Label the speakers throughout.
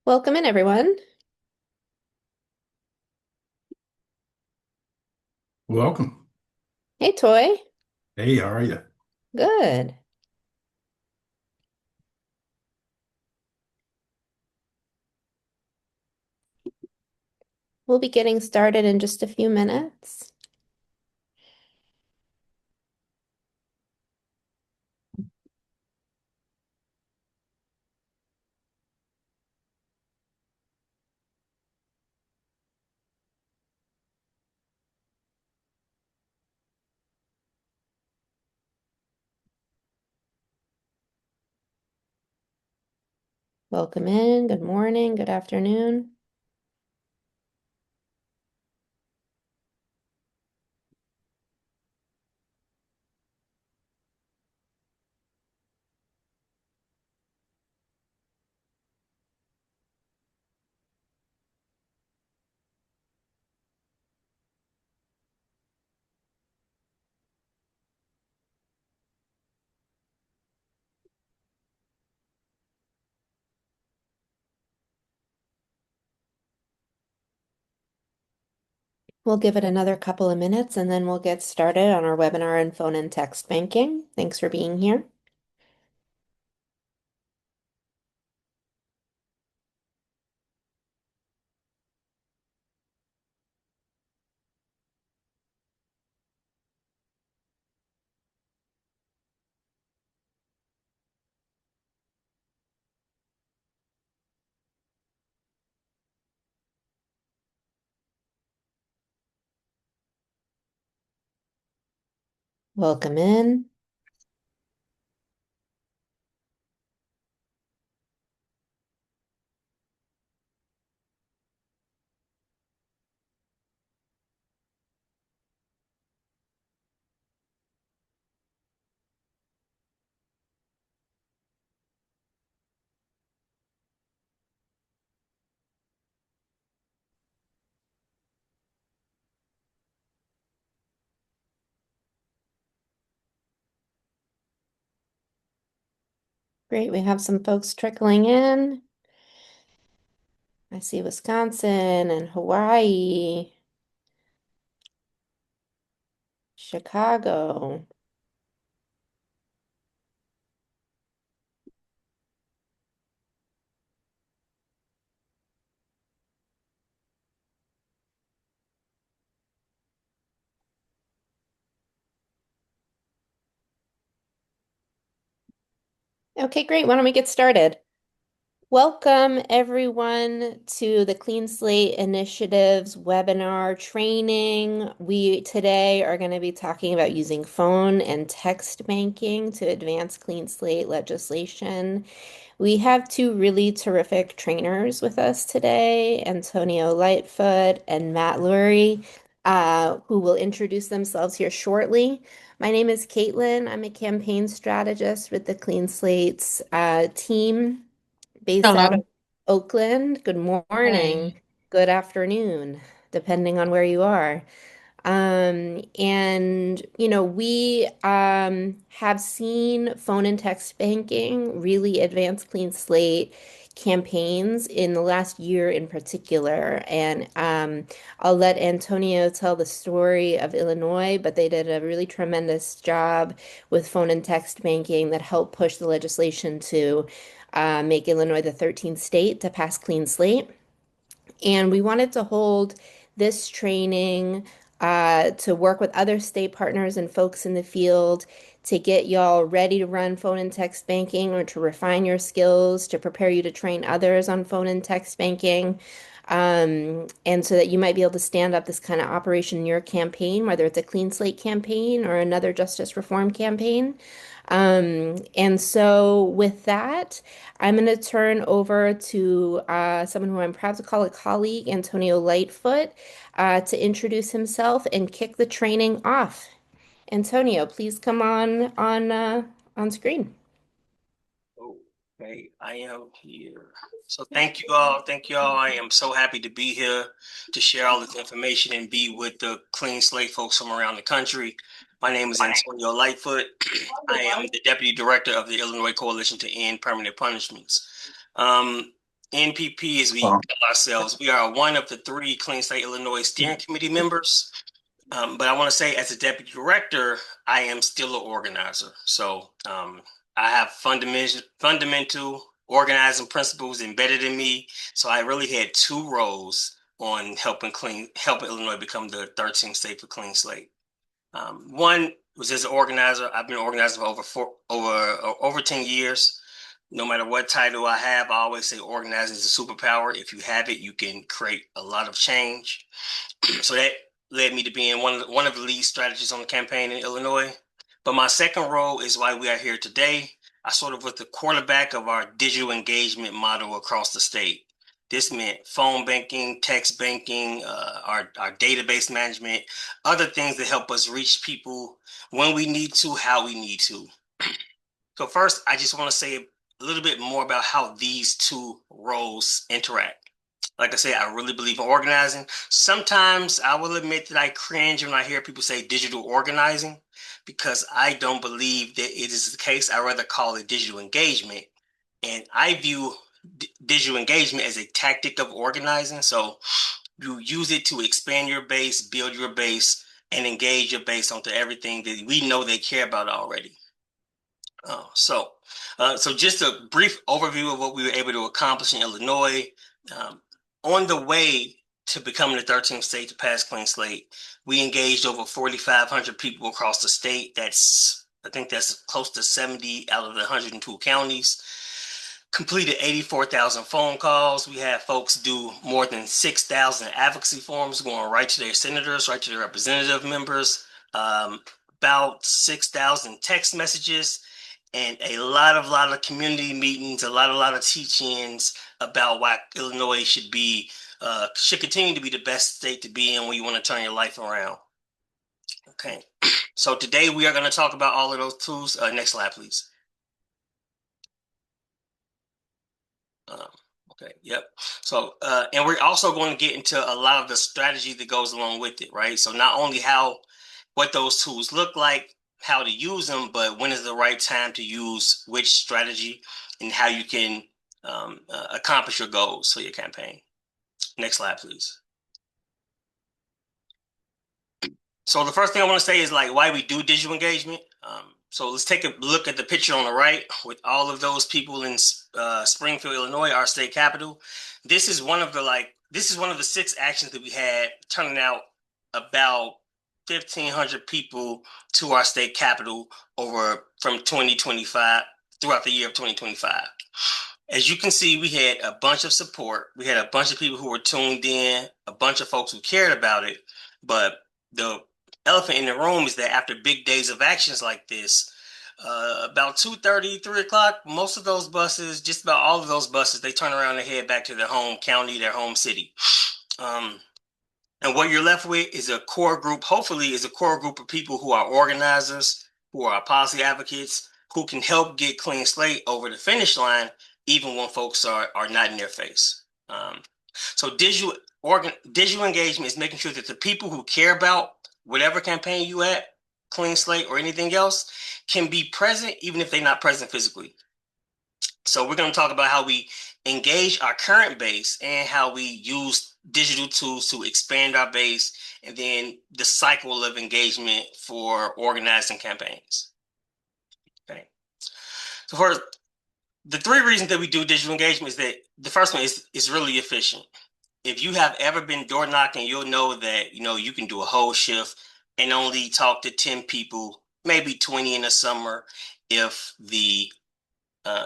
Speaker 1: Welcome in, everyone.
Speaker 2: Welcome.
Speaker 1: Hey, Toy.
Speaker 2: Hey, how are you?
Speaker 1: Good. We'll be getting started in just a few minutes. Welcome in. Good morning. Good afternoon. We'll give it another couple of minutes and then we'll get started on our webinar on phone and text banking. Thanks for being here. Welcome in. Great. We have some folks trickling in. I see Wisconsin and Hawaii, Chicago. Okay, great. Why don't we get started? Welcome, everyone, to the Clean Slate Initiative's webinar training. We today are going to be talking about using phone and text banking to advance clean slate legislation. We have two really terrific trainers with us today, Antonio Lightfoot and Matt Lurie, who will introduce themselves here shortly. My name is Caitlin. I'm a campaign strategist with the Clean Slates team based out of
Speaker 3: Hello.
Speaker 1: Oakland. Good morning,
Speaker 3: Hey.
Speaker 1: good afternoon, depending on where you are. And we have seen phone and text banking really advance clean slate campaigns in the last year in particular. And I'll let Antonio tell the story of Illinois, but they did a really tremendous job with phone and text banking that helped push the legislation to make Illinois the 13th state to pass clean slate. And we wanted to hold this training to work with other state partners and folks in the field to get y'all ready to run phone and text banking or to refine your skills, to prepare you to train others on phone and text banking. And so that you might be able to stand up this kind of operation in your campaign, whether it's a clean slate campaign or another justice reform campaign. And so with that, I'm going to turn over to someone who I'm proud to call a colleague, Antonio Lightfoot, to introduce himself and kick the training off. Antonio, please come on screen.
Speaker 4: Okay, I am here. So thank you all. Thank you all. I am so happy to be here to share all this information and be with the Clean Slate folks from around the country. My name is Antonio Lightfoot. I am the Deputy Director of the Illinois Coalition to End Permanent Punishments. Um, NPP, as we call ourselves, we are one of the 3 Clean Slate Illinois steering committee members. But I want to say, as a deputy director, I am still an organizer. So I have fundamental organizing principles embedded in me. So I really had 2 roles on helping Illinois become the 13th state for Clean Slate. One was as an organizer. I've been organizing for over 10 years. No matter what title I have, I always say organizing is a superpower. If you have it, you can create a lot of change. So that led me to being one of the lead strategists on the campaign in Illinois. But my second role is why we are here today. I sort of was the quarterback of our digital engagement model across the state. This meant phone banking, text banking, our database management, other things that help us reach people when we need to, how we need to. So first, I just want to say a little bit more about how these 2 roles interact. Like I said, I really believe in organizing. Sometimes I will admit that I cringe when I hear people say digital organizing because I don't believe that it is the case. I rather call it digital engagement. And I view digital engagement as a tactic of organizing. So you use it to expand your base, build your base, and engage your base onto everything that we know they care about already. So just a brief overview of what we were able to accomplish in Illinois. On the way to becoming the 13th state to pass Clean Slate, we engaged over 4,500 people across the state. I think that's close to 70 out of the 102 counties. Completed 84,000 phone calls. We had folks do more than 6,000 advocacy forms going right to their senators, right to their representative members. About 6,000 text messages, and a lot of community meetings, a lot of teach-ins about why Illinois should continue to be the best state to be in when you want to turn your life around. Okay, so today we are going to talk about all of those tools. Next slide, please. Okay, yep. So, and we're also going to get into a lot of the strategy that goes along with it, right? So not only what those tools look like, how to use them, but when is the right time to use which strategy and how you can accomplish your goals for your campaign. Next slide, please. So the first thing I want to say is like why we do digital engagement. So let's take a look at the picture on the right with all of those people in Springfield, Illinois, our state capital. This is one of the 6 actions that we had, turning out about 1,500 people to our state capital from 2025 throughout the year of 2025. As you can see, we had a bunch of support. We had a bunch of people who were tuned in, a bunch of folks who cared about it. But the elephant in the room is that after big days of actions like this, about 2:30, 3 o'clock, most of those buses, just about all of those buses, they turn around and head back to their home county, their home city. And what you're left with is hopefully is a core group of people who are organizers, who are policy advocates, who can help get Clean Slate over the finish line, even when folks are not in their face. So digital engagement is making sure that the people who care about whatever campaign you at, Clean Slate or anything else, can be present even if they're not present physically. So we're going to talk about how we engage our current base and how we use digital tools to expand our base, and then the cycle of engagement for organizing campaigns. Okay. So for the 3 reasons that we do digital engagement is that the first one is really efficient. If you have ever been door knocking, you'll know that you can do a whole shift and only talk to 10 people, maybe 20 in the summer. If you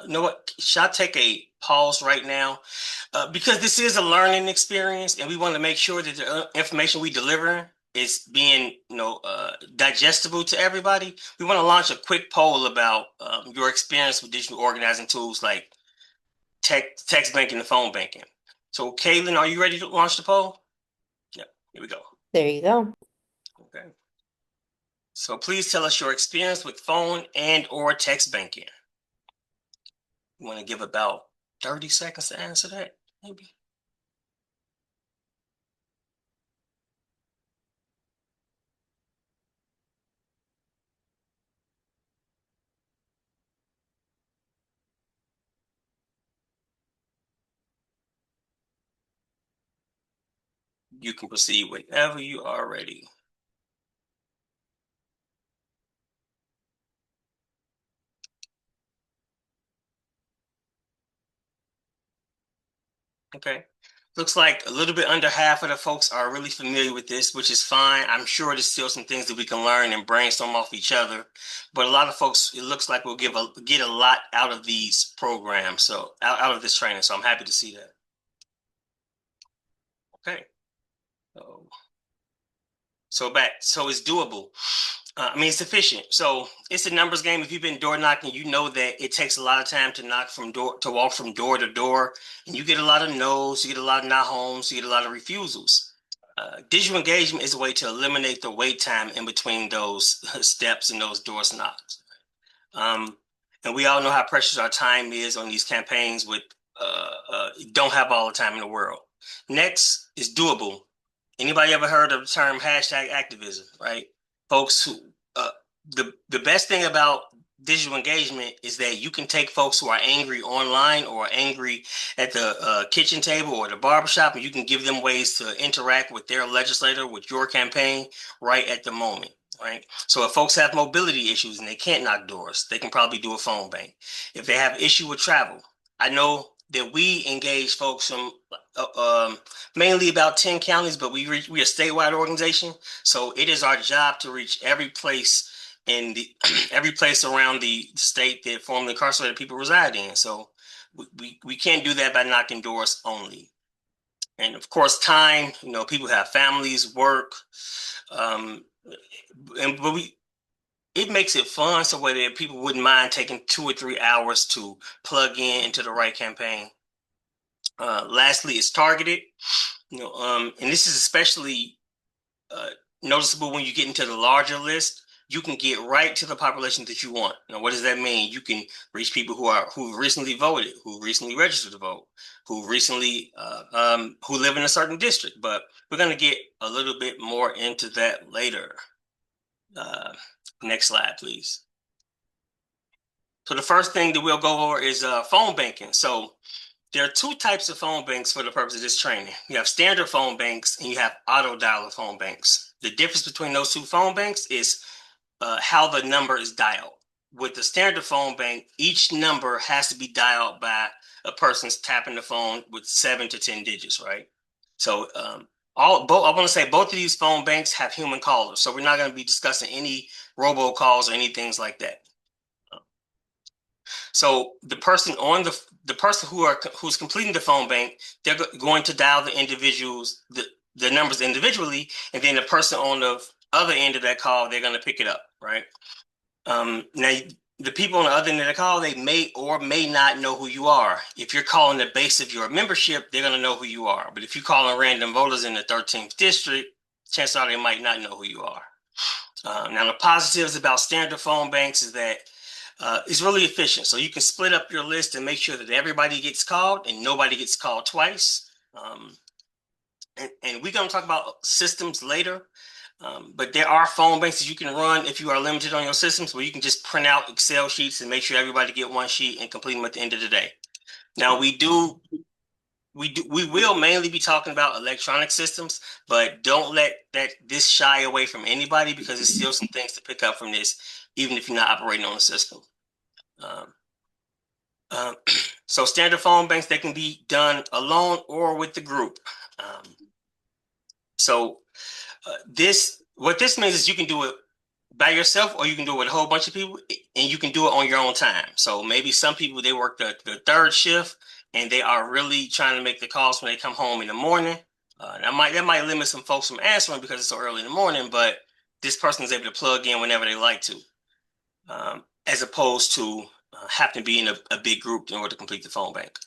Speaker 4: know what? Should I take a pause right now? Because this is a learning experience, and we want to make sure that the information we deliver is being, digestible to everybody. We want to launch a quick poll about your experience with digital organizing tools like text banking and phone banking. So, Caitlin, are you ready to launch the poll? Yep, here we go.
Speaker 1: There you go.
Speaker 4: Okay. So please tell us your experience with phone and or text banking. You want to give about 30 seconds to answer that, maybe? You can proceed whenever you are ready. Okay. Looks like a little bit under half of the folks are really familiar with this, which is fine. I'm sure there's still some things that we can learn and brainstorm off each other. But a lot of folks, it looks like we'll get a lot out of these programs, so out of this training. So I'm happy to see that. Okay. So it's doable. I mean, it's efficient. So it's a numbers game. If you've been door knocking, you know that it takes a lot of time to walk from door to door, and you get a lot of no's, you get a lot of not homes, you get a lot of refusals. Digital engagement is a way to eliminate the wait time in between those steps and those doors knocks. Um, and we all know how precious our time is on these campaigns with don't have all the time in the world. Next is doable. Anybody ever heard of the term hashtag activism, right? Folks who the best thing about digital engagement is that you can take folks who are angry online or angry at the kitchen table or the barbershop, and you can give them ways to interact with their legislator, with your campaign right at the moment. Right. So if folks have mobility issues and they can't knock doors, they can probably do a phone bank. If they have issue with travel, I know that we engage folks from mainly about 10 counties, but we're a statewide organization. So it is our job to reach every place in the every place around the state that formerly incarcerated people reside in. So we can't do that by knocking doors only. And of course, time, people have families, work, but it makes it fun so that people wouldn't mind taking 2 or 3 hours to plug in into the right campaign. Lastly, it's targeted, and this is especially noticeable when you get into the larger list. You can get right to the population that you want. Now, what does that mean? You can reach people who recently voted, who recently registered to vote, who recently who live in a certain district. But we're going to get a little bit more into that later. Next slide, please. So the first thing that we'll go over is phone banking. So there are two types of phone banks for the purpose of this training. You have standard phone banks and you have auto dialer phone banks. The difference between those two phone banks is how the number is dialed. With the standard phone bank, each number has to be dialed by a person's tapping the phone with 7 to 10 digits, right? So I want to say both of these phone banks have human callers. So we're not going to be discussing any robocalls or anything like that. So the person who's completing the phone bank, they're going to dial the numbers individually, and then the person on the other end of that call, they're going to pick it up, right? Now the people on the other end of the call, they may or may not know who you are. If you're calling the base of your membership, they're going to know who you are. But if you're calling random voters in the 13th district, chances are they might not know who you are. Now the positives about standard phone banks is that it's really efficient. So you can split up your list and make sure that everybody gets called and nobody gets called twice. And we're going to talk about systems later. But there are phone banks that you can run if you are limited on your systems, where you can just print out Excel sheets and make sure everybody get one sheet and complete them at the end of the day. Now we will mainly be talking about electronic systems, but don't let this shy away from anybody, because there's still some things to pick up from this, even if you're not operating on a system. So standard phone banks, they can be done alone or with the group. What this means is you can do it by yourself, or you can do it with a whole bunch of people, and you can do it on your own time. So maybe some people, they work the third shift and they are really trying to make the calls when they come home in the morning. That might limit some folks from answering because it's so early in the morning, but this person is able to plug in whenever they like to, as opposed to having to be in a big group in order to complete the phone bank.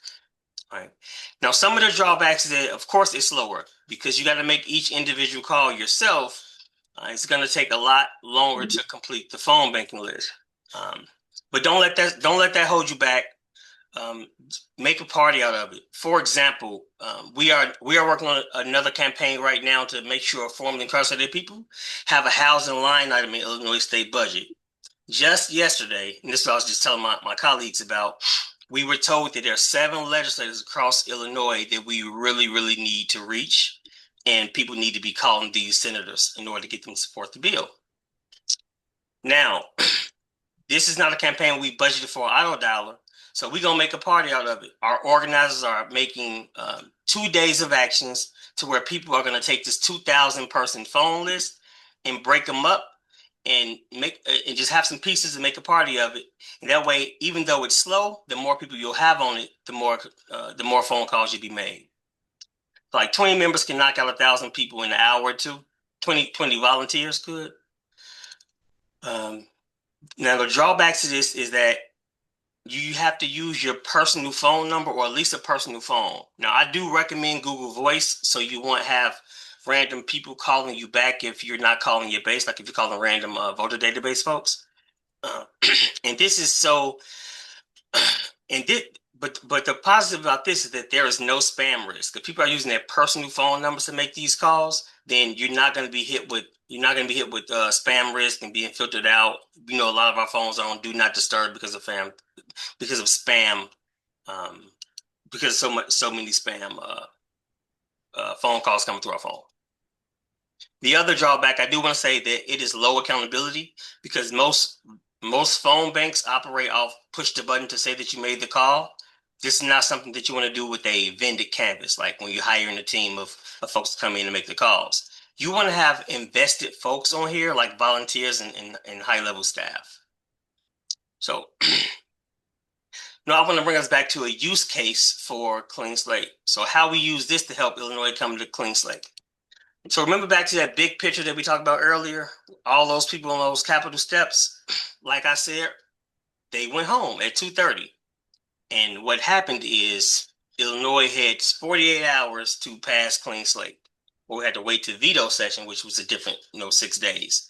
Speaker 4: All right. Now, some of the drawbacks is that, of course, it's slower because you got to make each individual call yourself. It's going to take a lot longer to complete the phone banking list. But don't let that hold you back. Make a party out of it. For example, we are working on another campaign right now to make sure formerly incarcerated people have a housing line item in Illinois state budget. Just yesterday, and this is what I was just telling my colleagues about, we were told that there are 7 legislators across Illinois that we really, really need to reach. and people need to be calling these senators in order to get them to support the bill. Now, this is not a campaign we budgeted for auto dollar, so we're gonna make a party out of it. Our organizers are making 2 days of actions to where people are gonna take this 2,000 person phone list and break them up and make and just have some pieces and make a party of it. And that way, even though it's slow, the more people you'll have on it, the more phone calls you'll be made. So like 20 members can knock out 1,000 people in an hour or two. 20 volunteers could. Now the drawbacks to this is that you have to use your personal phone number or at least a personal phone. Now I do recommend Google Voice, so you won't have random people calling you back if you're not calling your base, like if you're calling random voter database folks. And this is so, and this, but the positive about this is that there is no spam risk. If people are using their personal phone numbers to make these calls, then you're not going to be hit with spam risk and being filtered out. You know, a lot of our phones are on do not disturb because of spam, because so many spam phone calls coming through our phone. The other drawback, I do want to say that it is low accountability because most phone banks operate off push the button to say that you made the call. This is not something that you want to do with a vended canvas, like when you're hiring a team of folks to come in and make the calls. You want to have invested folks on here, like volunteers and high-level staff. So now I want to bring us back to a use case for Clean Slate. So how we use this to help Illinois come to Clean Slate. So remember back to that big picture that we talked about earlier? All those people on those Capitol steps, like I said, they went home at 2:30. And what happened is Illinois had 48 hours to pass Clean Slate. Well, we had to wait to veto session, which was a different, 6 days.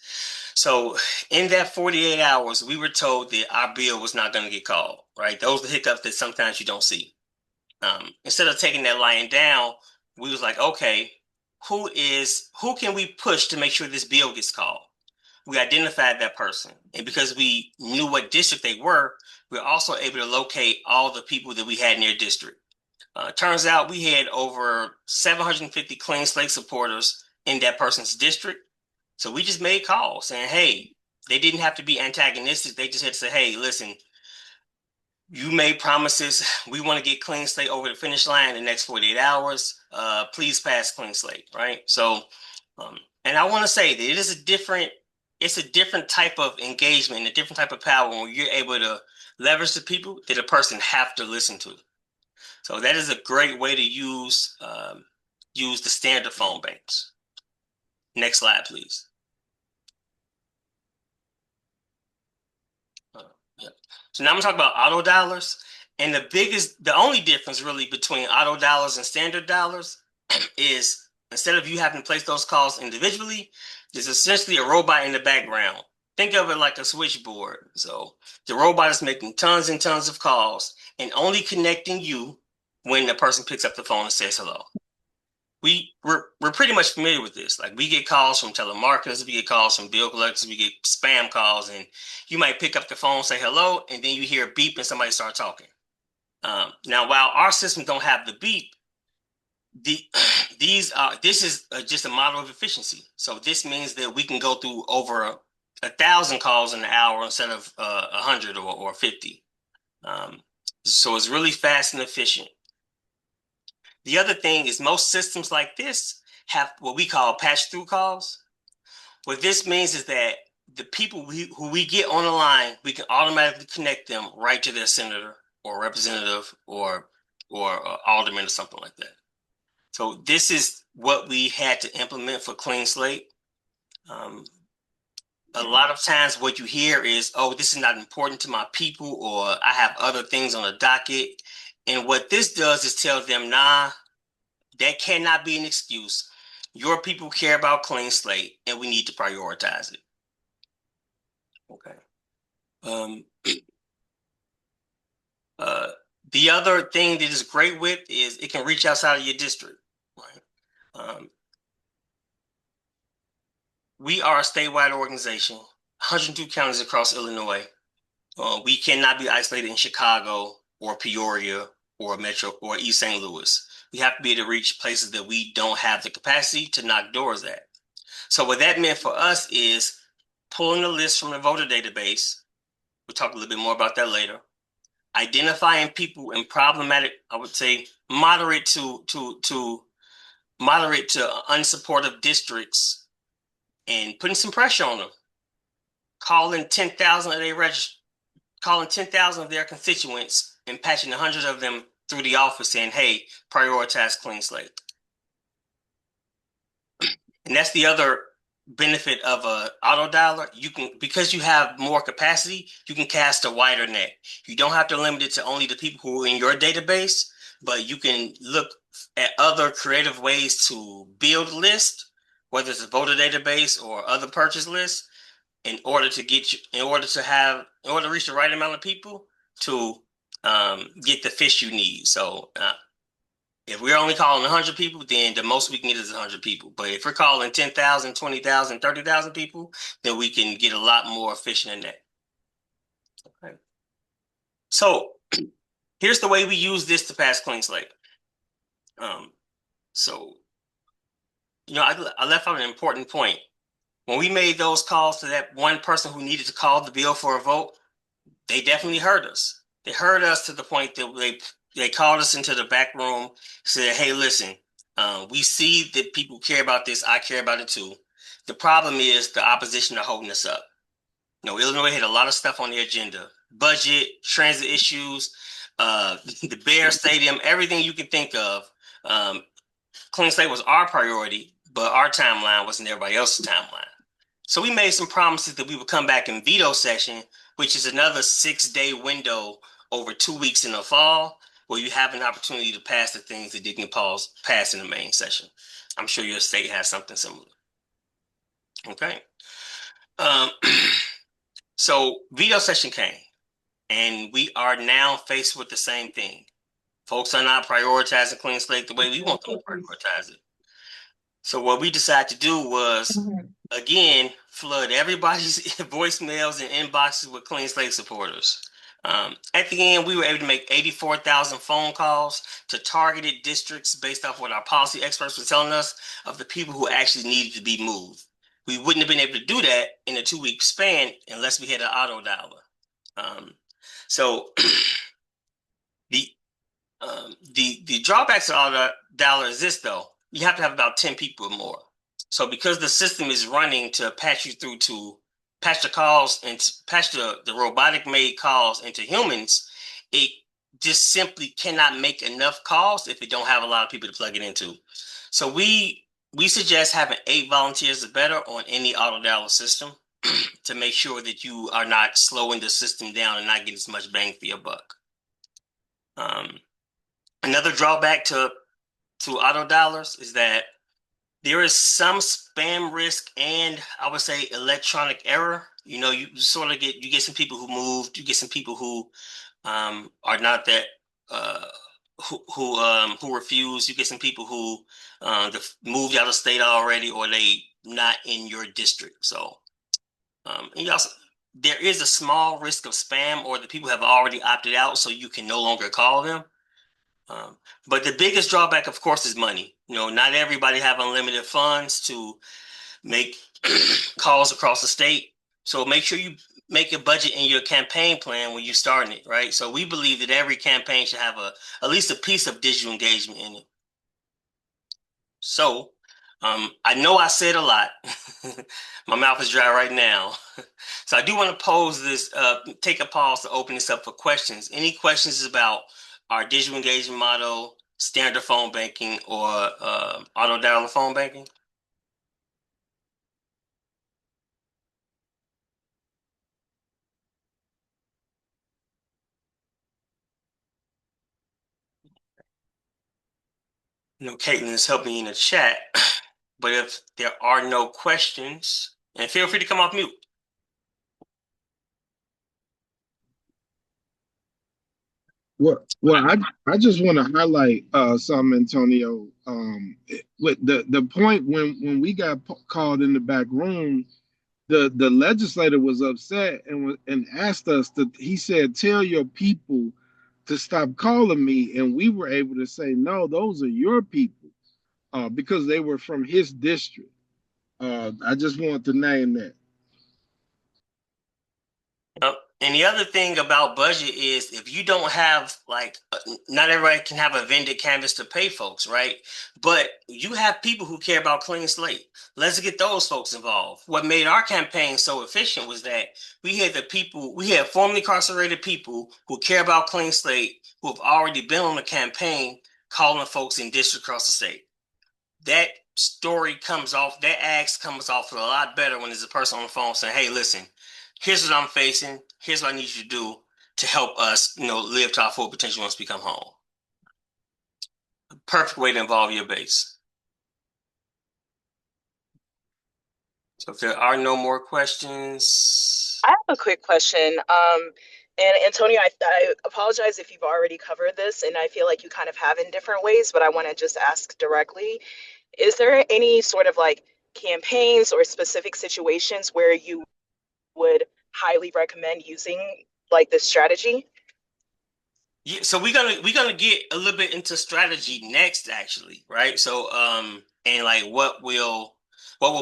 Speaker 4: So in that 48 hours, we were told that our bill was not going to get called, right? Those are the hiccups that sometimes you don't see. Instead of taking that lying down, we was like, okay, who can we push to make sure this bill gets called? We identified that person. And because we knew what district they were, we were also able to locate all the people that we had in their district. Turns out we had over 750 Clean Slate supporters in that person's district. So we just made calls saying, hey, they didn't have to be antagonistic. They just had to say, hey, listen, you made promises. We want to get Clean Slate over the finish line in the next 48 hours. Please pass Clean Slate, right? So, and I want to say that it's a different type of engagement, a different type of power when you're able to leverage the people that a person have to listen to. So that is a great way to use the standard phone banks. Next slide, please. Yeah. So now I'm talking about auto dollars, and the only difference really between auto dollars and standard dollars is instead of you having to place those calls individually, there's essentially a robot in the background. Think of it like a switchboard. So the robot is making tons and tons of calls and only connecting you when the person picks up the phone and says hello. We're pretty much familiar with this. Like we get calls from telemarketers, we get calls from bill collectors, we get spam calls, and you might pick up the phone, say hello, and then you hear a beep and somebody start talking. Now, while our systems don't have the beep, this is just a model of efficiency. So this means that we can go through over 1,000 calls in an hour instead of 100 or 50. So it's really fast and efficient. The other thing is most systems like this have what we call patch-through calls. What this means is that the people who we get on the line, we can automatically connect them right to their senator or representative or alderman or something like that. So this is what we had to implement for Clean Slate. A lot of times what you hear is, oh, this is not important to my people, or I have other things on the docket. And what this does is tell them, nah, that cannot be an excuse. Your people care about Clean Slate, and we need to prioritize it. Okay. The other thing that is great with is it can reach outside of your district. Right? We are a statewide organization, 102 counties across Illinois. We cannot be isolated in Chicago or Peoria or Metro or East St. Louis. We have to be able to reach places that we don't have the capacity to knock doors at. So what that meant for us is pulling a list from the voter database. We'll talk a little bit more about that later. Identifying people in problematic, I would say, moderate to unsupportive districts and putting some pressure on them. Calling 10,000 of their constituents and patching 100 of them through the office saying, hey, prioritize clean slate. And that's the other benefit of a auto dialer. You can, because you have more capacity, you can cast a wider net. You don't have to limit it to only the people who are in your database, but you can look at other creative ways to build a list, whether it's a voter database or other purchase lists, in order to reach the right amount of people to get the fish you need. So if we're only calling 100 people, then the most we can get is 100 people. But if we're calling 10,000, 20,000, 30,000 people, then we can get a lot more efficient in that. Okay. So here's the way we use this to pass Clean Slate. So, I left out an important point. When we made those calls to that one person who needed to call the bill for a vote, they definitely heard us. They heard us to the point that they called us into the back room, said, hey, listen, we see that people care about this. I care about it too. The problem is the opposition are holding us up. Illinois had a lot of stuff on the agenda. Budget, transit issues, the Bear Stadium, everything you can think of. Clean Slate was our priority, but our timeline wasn't everybody else's timeline. So we made some promises that we would come back in veto session, which is another 6-day window over 2 weeks in the fall, where you have an opportunity to pass the things that didn't pass in the main session. I'm sure your state has something similar. Okay. So veto session came, and we are now faced with the same thing. Folks are not prioritizing Clean Slate the way we want them to prioritize it. So what we decided to do was, again, flood everybody's voicemails and inboxes with Clean Slate supporters. At the end, we were able to make 84,000 phone calls to targeted districts based off what our policy experts were telling us of the people who actually needed to be moved. We wouldn't have been able to do that in a 2-week span unless we had an auto dialer. So the drawbacks of auto dialer is this, though. You have to have about 10 people or more. So because the system is running to patch you through to patch the calls and patch the robotic made calls into humans, it just simply cannot make enough calls if it don't have a lot of people to plug it into. So we suggest having 8 volunteers or better on any auto dialer system to make sure that you are not slowing the system down and not getting as much bang for your buck. Another drawback to auto dialers is that there is some spam risk and I would say electronic error. You get some people who moved, you get some people who are not that who refuse, you get some people who moved out of state already or they not in your district. So and also there is a small risk of spam or the people have already opted out, so you can no longer call them. But the biggest drawback, of course, is money. Not everybody have unlimited funds to make calls across the state. So make sure you make a budget in your campaign plan when you're starting it, right? So we believe that every campaign should have at least a piece of digital engagement in it. So I know I said a lot. My mouth is dry right now. So I do want to pose this, take a pause to open this up for questions. Any questions about our digital engagement model, standard phone banking, or auto dialer phone banking? Caitlin is helping me in the chat, but if there are no questions, and feel free to come off mute.
Speaker 3: Well, I just want to highlight something, Antonio. With the point when we got called in the back room, the legislator was upset and asked us to. He said, "Tell your people to stop calling me, and we were able to say, no, those are your people, because they were from his district. I just want to name that.
Speaker 4: And the other thing about budget is if you don't have not everybody can have a vended canvas to pay folks, right? But you have people who care about clean slate. Let's get those folks involved. What made our campaign so efficient was that we had formerly incarcerated people who care about clean slate, who have already been on the campaign calling folks in districts across the state. That story comes off, that ask comes off a lot better when there's a person on the phone saying, hey, listen, here's what I'm facing. Here's what I need you to do to help us, live to our full potential once we come home. Perfect way to involve your base. So if there are no more questions.
Speaker 5: I have a quick question. And Antonio, I apologize if you've already covered this, and I feel like you kind of have in different ways, but I want to just ask directly. Is there any sort of like campaigns or specific situations where you would highly recommend using like this strategy?
Speaker 4: Yeah, so we're gonna get a little bit into strategy next, actually, right? So and like what will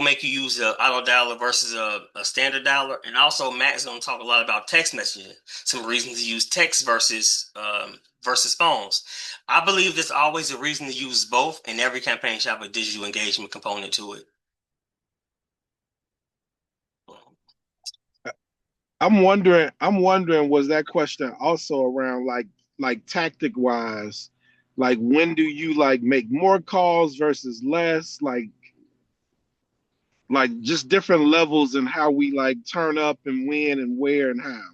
Speaker 4: make you use a auto dialer versus a standard dialer, and also Matt's gonna talk a lot about text messaging, some reasons to use text versus phones. I believe there's always a reason to use both, and every campaign should have a digital engagement component to it.
Speaker 3: I'm wondering, was that question also around like tactic wise, like when do you like make more calls versus less, like just different levels and how we like turn up and when and where and how?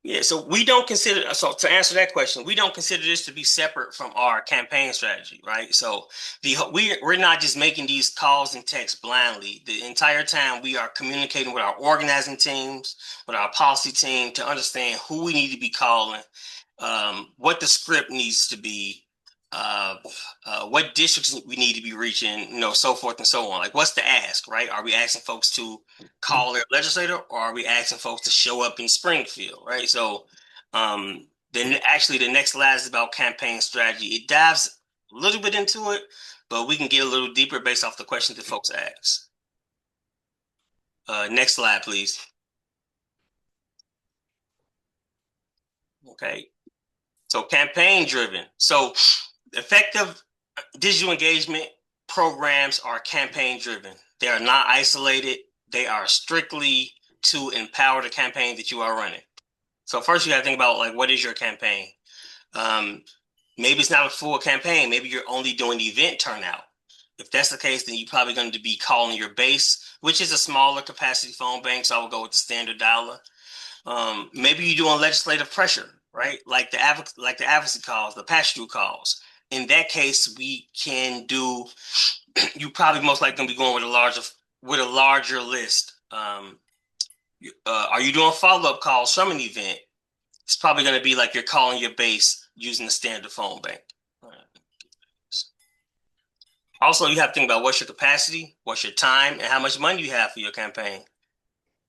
Speaker 4: Yeah, so we don't consider, so to answer that question, we don't consider this to be separate from our campaign strategy, right? So we're not just making these calls and texts blindly. The entire time we are communicating with our organizing teams, with our policy team to understand who we need to be calling, what the script needs to be, what districts we need to be reaching, so forth and so on. Like, what's the ask, right? Are we asking folks to call their legislator, or are we asking folks to show up in Springfield, right? So, then actually the next slide is about campaign strategy. It dives a little bit into it, but we can get a little deeper based off the questions that folks ask. Next slide, please. Okay. So campaign driven. So effective digital engagement programs are campaign driven. They are not isolated. They are strictly to empower the campaign that you are running. So first you got to think about, like, what is your campaign? Maybe it's not a full campaign. Maybe you're only doing event turnout. If that's the case, then you're probably going to be calling your base, which is a smaller capacity phone bank. So I would go with the standard dialer. Maybe you're doing legislative pressure, right? Like the advocacy calls, the pass-through calls. In that case, we can do. You probably most likely going to be going with a larger list. Are you doing follow-up calls from an event? It's probably going to be like you're calling your base using the standard phone bank. Also, you have to think about what's your capacity, what's your time, and how much money you have for your campaign.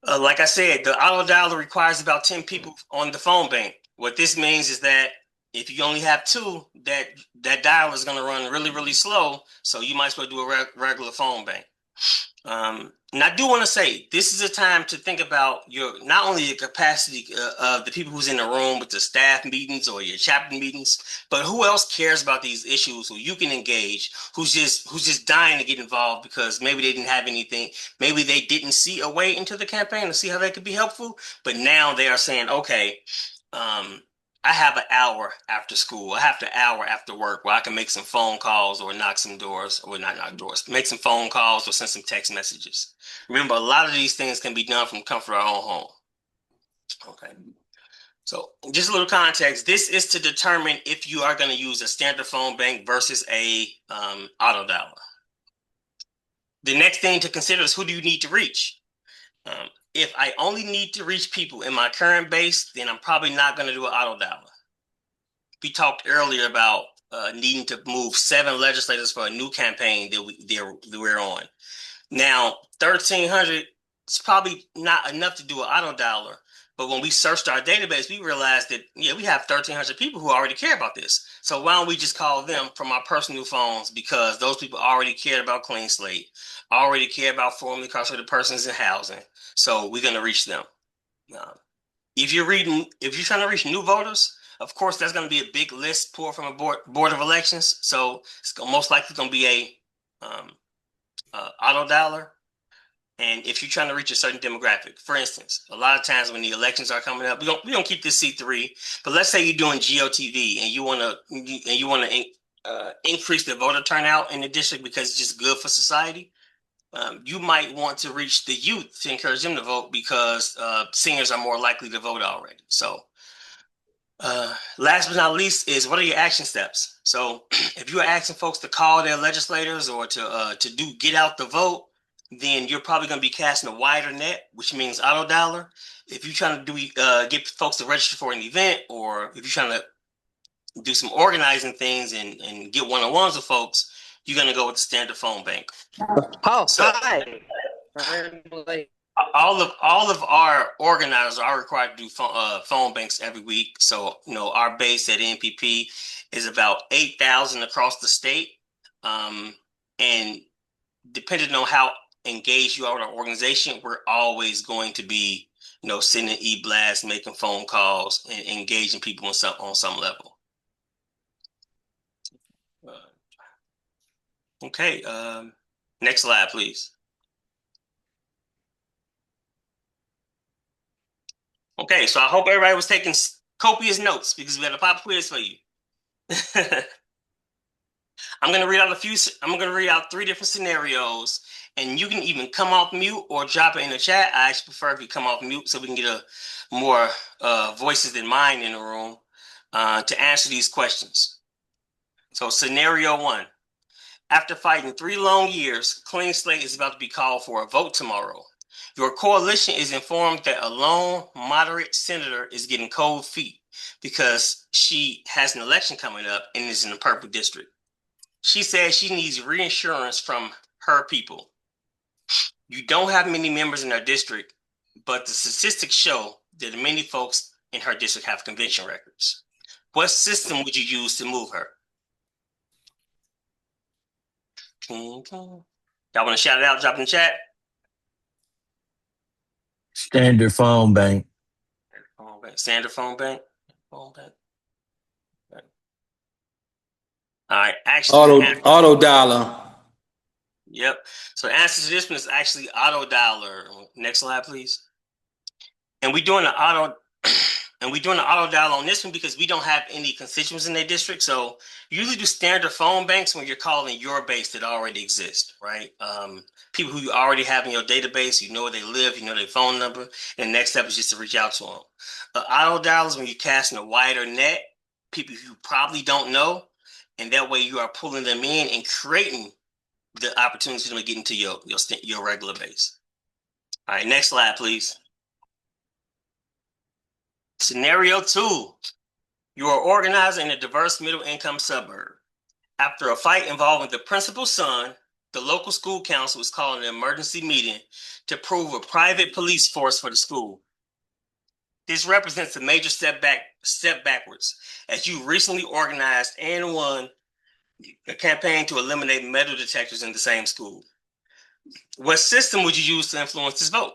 Speaker 4: Like I said, the auto dialer requires about 10 people on the phone bank. What this means is that if you only have two, that dialer is going to run really, really slow. So you might as well do a regular phone bank. And I do want to say, this is a time to think about not only the capacity of the people who's in the room with the staff meetings or your chapter meetings, but who else cares about these issues, who you can engage, who's just dying to get involved because maybe they didn't have anything, maybe they didn't see a way into the campaign to see how they could be helpful, but now they are saying, okay, I have an hour after school. I have an hour after work where I can make some phone calls or knock some doors, or not knock doors, make some phone calls or send some text messages. Remember, a lot of these things can be done from the comfort of our own home. Okay. So just a little context. This is to determine if you are going to use a standard phone bank versus a auto dialer. The next thing to consider is, who do you need to reach? If I only need to reach people in my current base, then I'm probably not going to do an auto dialer. We talked earlier about needing to move 7 legislators for a new campaign that we're on. Now, 1,300 is probably not enough to do an auto dialer, But when we searched our database, we realized that we have 1,300 people who already care about this. So why don't we just call them from our personal phones, because those people already cared about Clean Slate, already care about formerly incarcerated persons in housing. So we're going to reach them. If you're trying to reach new voters, of course, that's going to be a big list pulled from a board of elections. So it's most likely going to be a auto dialer. And if you're trying to reach a certain demographic, for instance, a lot of times when the elections are coming up, we don't keep this C3, but let's say you're doing GOTV and you want to increase the voter turnout in the district because it's just good for society. You might want to reach the youth to encourage them to vote, because seniors are more likely to vote already. So last but not least is, what are your action steps? So if you're asking folks to call their legislators or to get out the vote, then you're probably going to be casting a wider net, which means auto dialer. If you're trying to get folks to register for an event, or if you're trying to do some organizing things and get one-on-ones with folks, you're going to go with the standard phone bank.
Speaker 6: Oh,
Speaker 4: So
Speaker 6: hi.
Speaker 4: all of our organizers are required to do phone banks every week. So our base at NPP is about 8,000 across the state, and depending on how engaged you are with our organization, we're always going to be sending e-blasts, making phone calls, and engaging people on some level. Okay, next slide, please. Okay, so I hope everybody was taking copious notes, because we had a pop quiz for you. I'm going to read out 3 different scenarios, and you can even come off mute or drop it in the chat. I actually prefer if you come off mute so we can get more voices than mine in the room to answer these questions. So scenario 1. After fighting 3 long years, Clean Slate is about to be called for a vote tomorrow. Your coalition is informed that a lone moderate senator is getting cold feet because she has an election coming up and is in the purple district. She says she needs reinsurance from her people. You don't have many members in her district, but the statistics show that many folks in her district have conviction records. What system would you use to move her? Y'all want to shout it out, drop in the chat?
Speaker 7: Standard phone bank.
Speaker 4: Standard phone bank. All right, actually,
Speaker 6: Auto dialer.
Speaker 4: Yep. So the answer to this one is actually auto dialer. Next slide, please. And we're doing the auto dial on this one because we don't have any constituents in their district. So you usually do standard phone banks when you're calling your base that already exists, right? People who you already have in your database, you know where they live, you know their phone number, and the next step is just to reach out to them. Auto dial is when you're casting a wider net, people you probably don't know, and that way you are pulling them in and creating the opportunity to get into your regular base. All right, next slide, please. Scenario 2, you are organizing in a diverse middle-income suburb. After a fight involving the principal's son, the local school council is calling an emergency meeting to approve a private police force for the school. This represents a major step backwards, as you recently organized and won a campaign to eliminate metal detectors in the same school. What system would you use to influence this vote?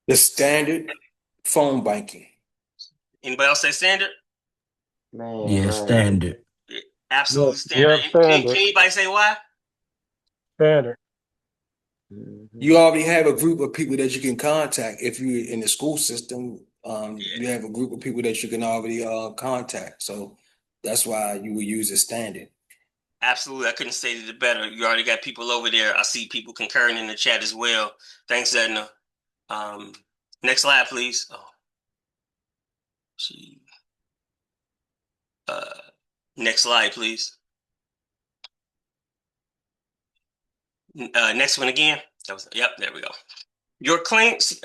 Speaker 6: The standard phone banking.
Speaker 4: Anybody else say standard?
Speaker 7: Yeah, standard.
Speaker 4: Absolutely standard.
Speaker 8: Yep, standard.
Speaker 4: Can anybody say why?
Speaker 8: Standard.
Speaker 6: You already have a group of people that you can contact. If you're in the school system, you have a group of people that you can already contact. So that's why you would use a standard.
Speaker 4: Absolutely. I couldn't say it better. You already got people over there. I see people concurring in the chat as well. Thanks, Edna. Next slide, please. Next slide, please. Next one again. Yep, there we go. Your Clean Slate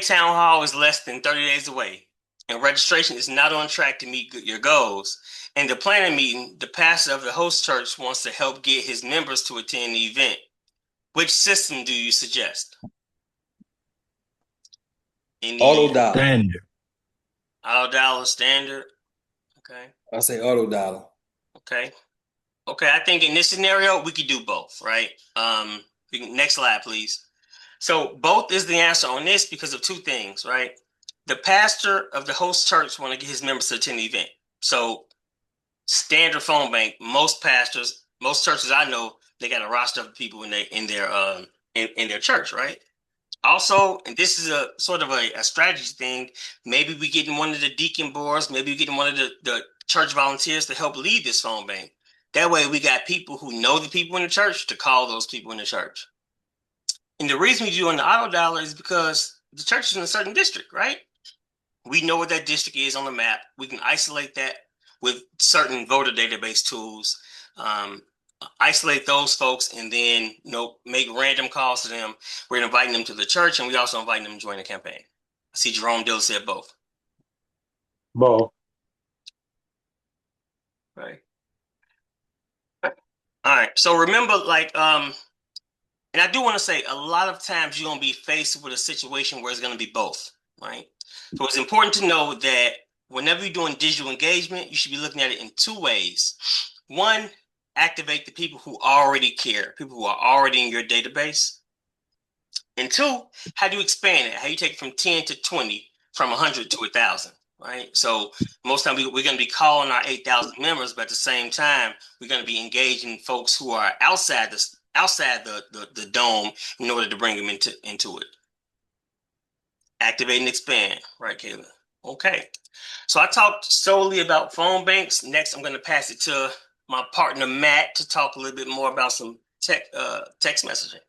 Speaker 4: Town Hall is less than 30 days away, and registration is not on track to meet your goals. In the planning meeting, the pastor of the host church wants to help get his members to attend the event. Which system do you suggest?
Speaker 6: Auto dial.
Speaker 7: Standard.
Speaker 4: Auto dial standard. Okay.
Speaker 6: I say auto dial.
Speaker 4: Okay. Okay. I think in this scenario, we could do both, right? Next slide, please. So both is the answer on this because of two things, right? The pastor of the host church want to get his members to attend the event. So standard phone bank, most pastors, most churches I know, they got a roster of people in their church, right? Also, and this is a sort of a strategy thing, maybe we get in one of the deacon boards, maybe we get in one of the church volunteers to help lead this phone bank. That way we got people who know the people in the church to call those people in the church. And the reason we do on the auto dialer is because the church is in a certain district, right? We know what that district is on the map. We can isolate that with certain voter database tools, isolate those folks, and then make random calls to them. We're inviting them to the church, and we also inviting them to join the campaign. I see Jerome Dill said both.
Speaker 8: Both.
Speaker 4: Right. All right. So remember, and I do want to say a lot of times you're going to be faced with a situation where it's going to be both, right? So it's important to know that whenever you're doing digital engagement, you should be looking at it in two ways. One, activate the people who already care, people who are already in your database. And two, how do you expand it? How do you take it from 10 to 20, from 100 to 1,000, right? So most time we're going to be calling our 8,000 members, but at the same time, we're going to be engaging folks who are outside the dome in order to bring them into it. Activate and expand, right, Kayla? Okay. So I talked solely about phone banks. Next, I'm going to pass it to my partner, Matt, to talk a little bit more about some text messaging.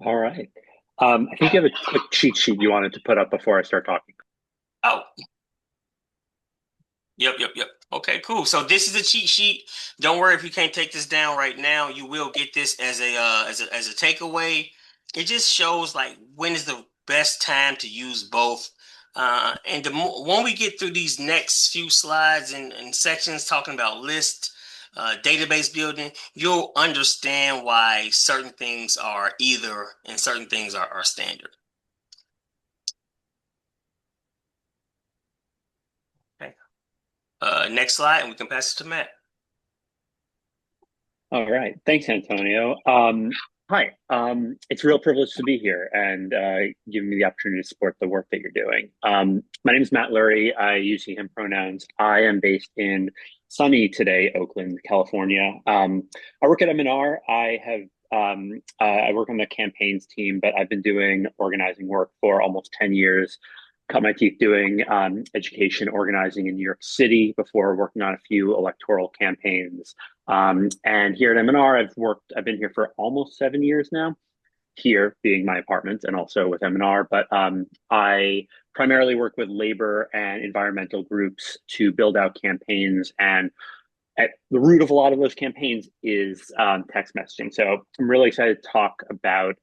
Speaker 9: All right. I think you have a quick cheat sheet you wanted to put up before I start talking.
Speaker 4: Oh. Yep. Okay, cool. So this is a cheat sheet. Don't worry if you can't take this down right now. You will get this as a takeaway. It just shows when is the best time to use both. And when we get through these next few slides and sections talking about list, database building, you'll understand why certain things are either and certain things are standard. Okay. Next slide, and we can pass it to Matt.
Speaker 9: All right. Thanks, Antonio. Hi. It's a real privilege to be here and giving me the opportunity to support the work that you're doing. My name is Matt Lurie. I use he, him pronouns. I am based in sunny today, Oakland, California. I work at M&R. I work on the campaigns team, but I've been doing organizing work for almost 10 years. Cut my teeth doing education organizing in New York City before working on a few electoral campaigns. And here at M&R, I've been here for almost 7 years now, here being my apartment and also with M&R, but I primarily work with labor and environmental groups to build out campaigns, and at the root of a lot of those campaigns is text messaging. So I'm really excited to talk about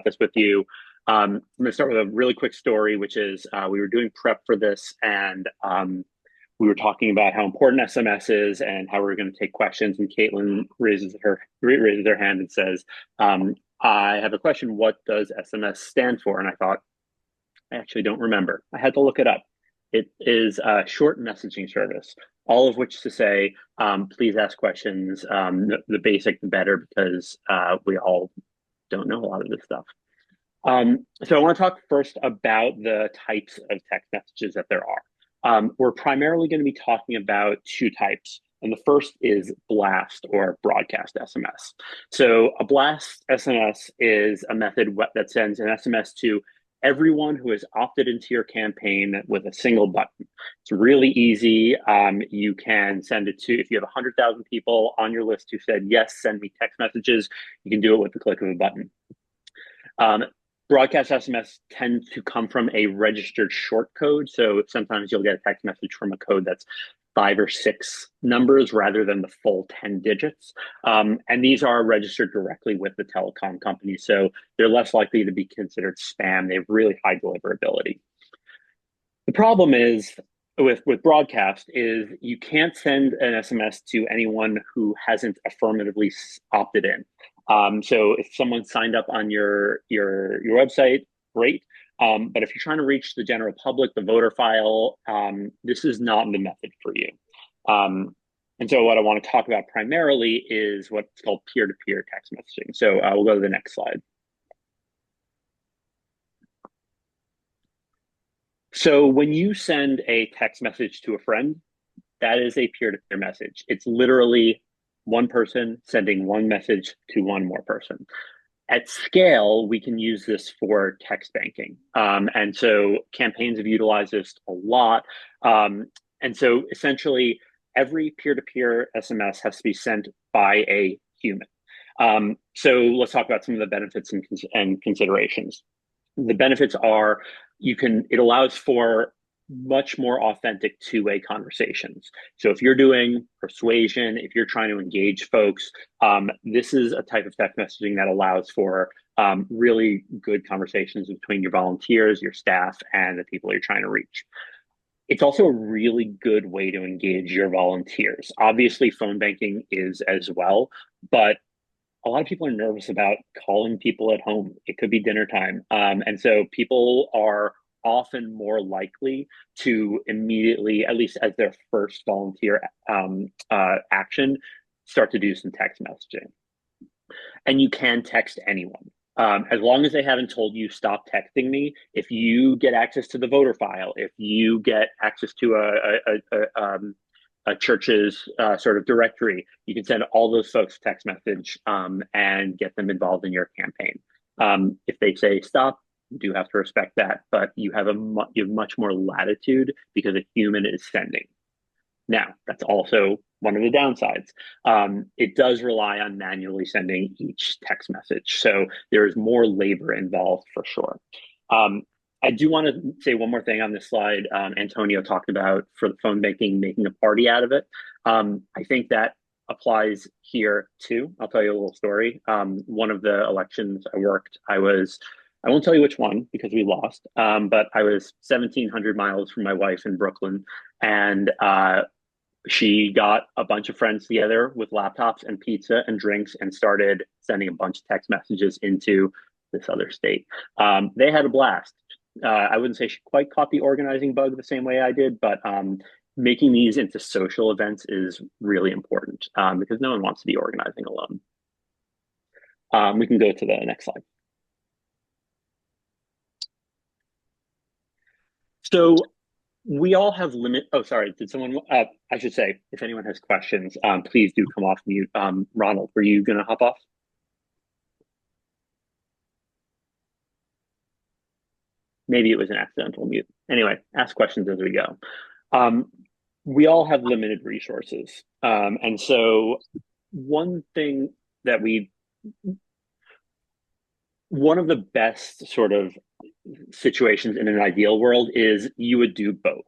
Speaker 9: this with you. I'm going to start with a really quick story, which is we were doing prep for this, and we were talking about how important SMS is and how we're going to take questions. And Caitlin raises her hand and says, I have a question. What does SMS stand for? And I thought, I actually don't remember. I had to look it up. It is a short messaging service, all of which to say, please ask questions. The basic, the better, because we all don't know a lot of this stuff. So I want to talk first about the types of text messages that there are. We're primarily going to be talking about two types. And the first is blast or broadcast SMS. So a blast SMS is a method that sends an SMS to everyone who has opted into your campaign with a single button. It's really easy. You can send it to, if you have 100,000 people on your list who said, yes, send me text messages, you can do it with the click of a button. Broadcast SMS tend to come from a registered short code. So sometimes you'll get a text message from a code that's 5 or 6 numbers rather than the full 10 digits. And these are registered directly with the telecom company. So they're less likely to be considered spam. They have really high deliverability. The problem is with broadcast is you can't send an SMS to anyone who hasn't affirmatively opted in. So if someone signed up on your website great. But if you're trying to reach the general public, the voter file, this is not the method for you. And so what I want to talk about primarily is what's called peer-to-peer text messaging. So we'll go to the next slide. So when you send a text message to a friend, that is a peer-to-peer message. It's literally one person sending one message to one more person. At scale, we can use this for text banking. And so campaigns have utilized this a lot. And so essentially, every peer-to-peer SMS has to be sent by a human. So let's talk about some of the benefits and considerations. The benefits are it allows for much more authentic two-way conversations. So if you're doing persuasion, if you're trying to engage folks, this is a type of text messaging that allows for really good conversations between your volunteers, your staff, and the people you're trying to reach. It's also a really good way to engage your volunteers. Obviously, phone banking is as well, but a lot of people are nervous about calling people at home. It could be dinner time. And so people are often more likely to immediately, at least as their first volunteer action, start to do some text messaging. And you can text anyone. As long as they haven't told you, stop texting me, if you get access to the voter file, if you get access to a church's sort of directory, you can send all those folks a text message and get them involved in your campaign. If they say stop, you do have to respect that, but you have much more latitude because a human is sending. Now, that's also one of the downsides. It does rely on manually sending each text message, so there is more labor involved for sure. I do want to say one more thing on this slide. Antonio talked about for the phone banking, making a party out of it. I think that applies here too. I'll tell you a little story. One of the elections I won't tell you which one because we lost, but I was 1,700 miles from my wife in Brooklyn, and she got a bunch of friends together with laptops and pizza and drinks and started sending a bunch of text messages into this other state. They had a blast. I wouldn't say she quite caught the organizing bug the same way I did, but making these into social events is really important because no one wants to be organizing alone. We can go to the next slide. So we all have oh, sorry, did someone, I should say, if anyone has questions, please do come off mute. Ronald, were you gonna hop off? Maybe it was an accidental mute. Anyway, ask questions as we go. We all have limited resources. And so one of the best sort of situations in an ideal world is you would do both.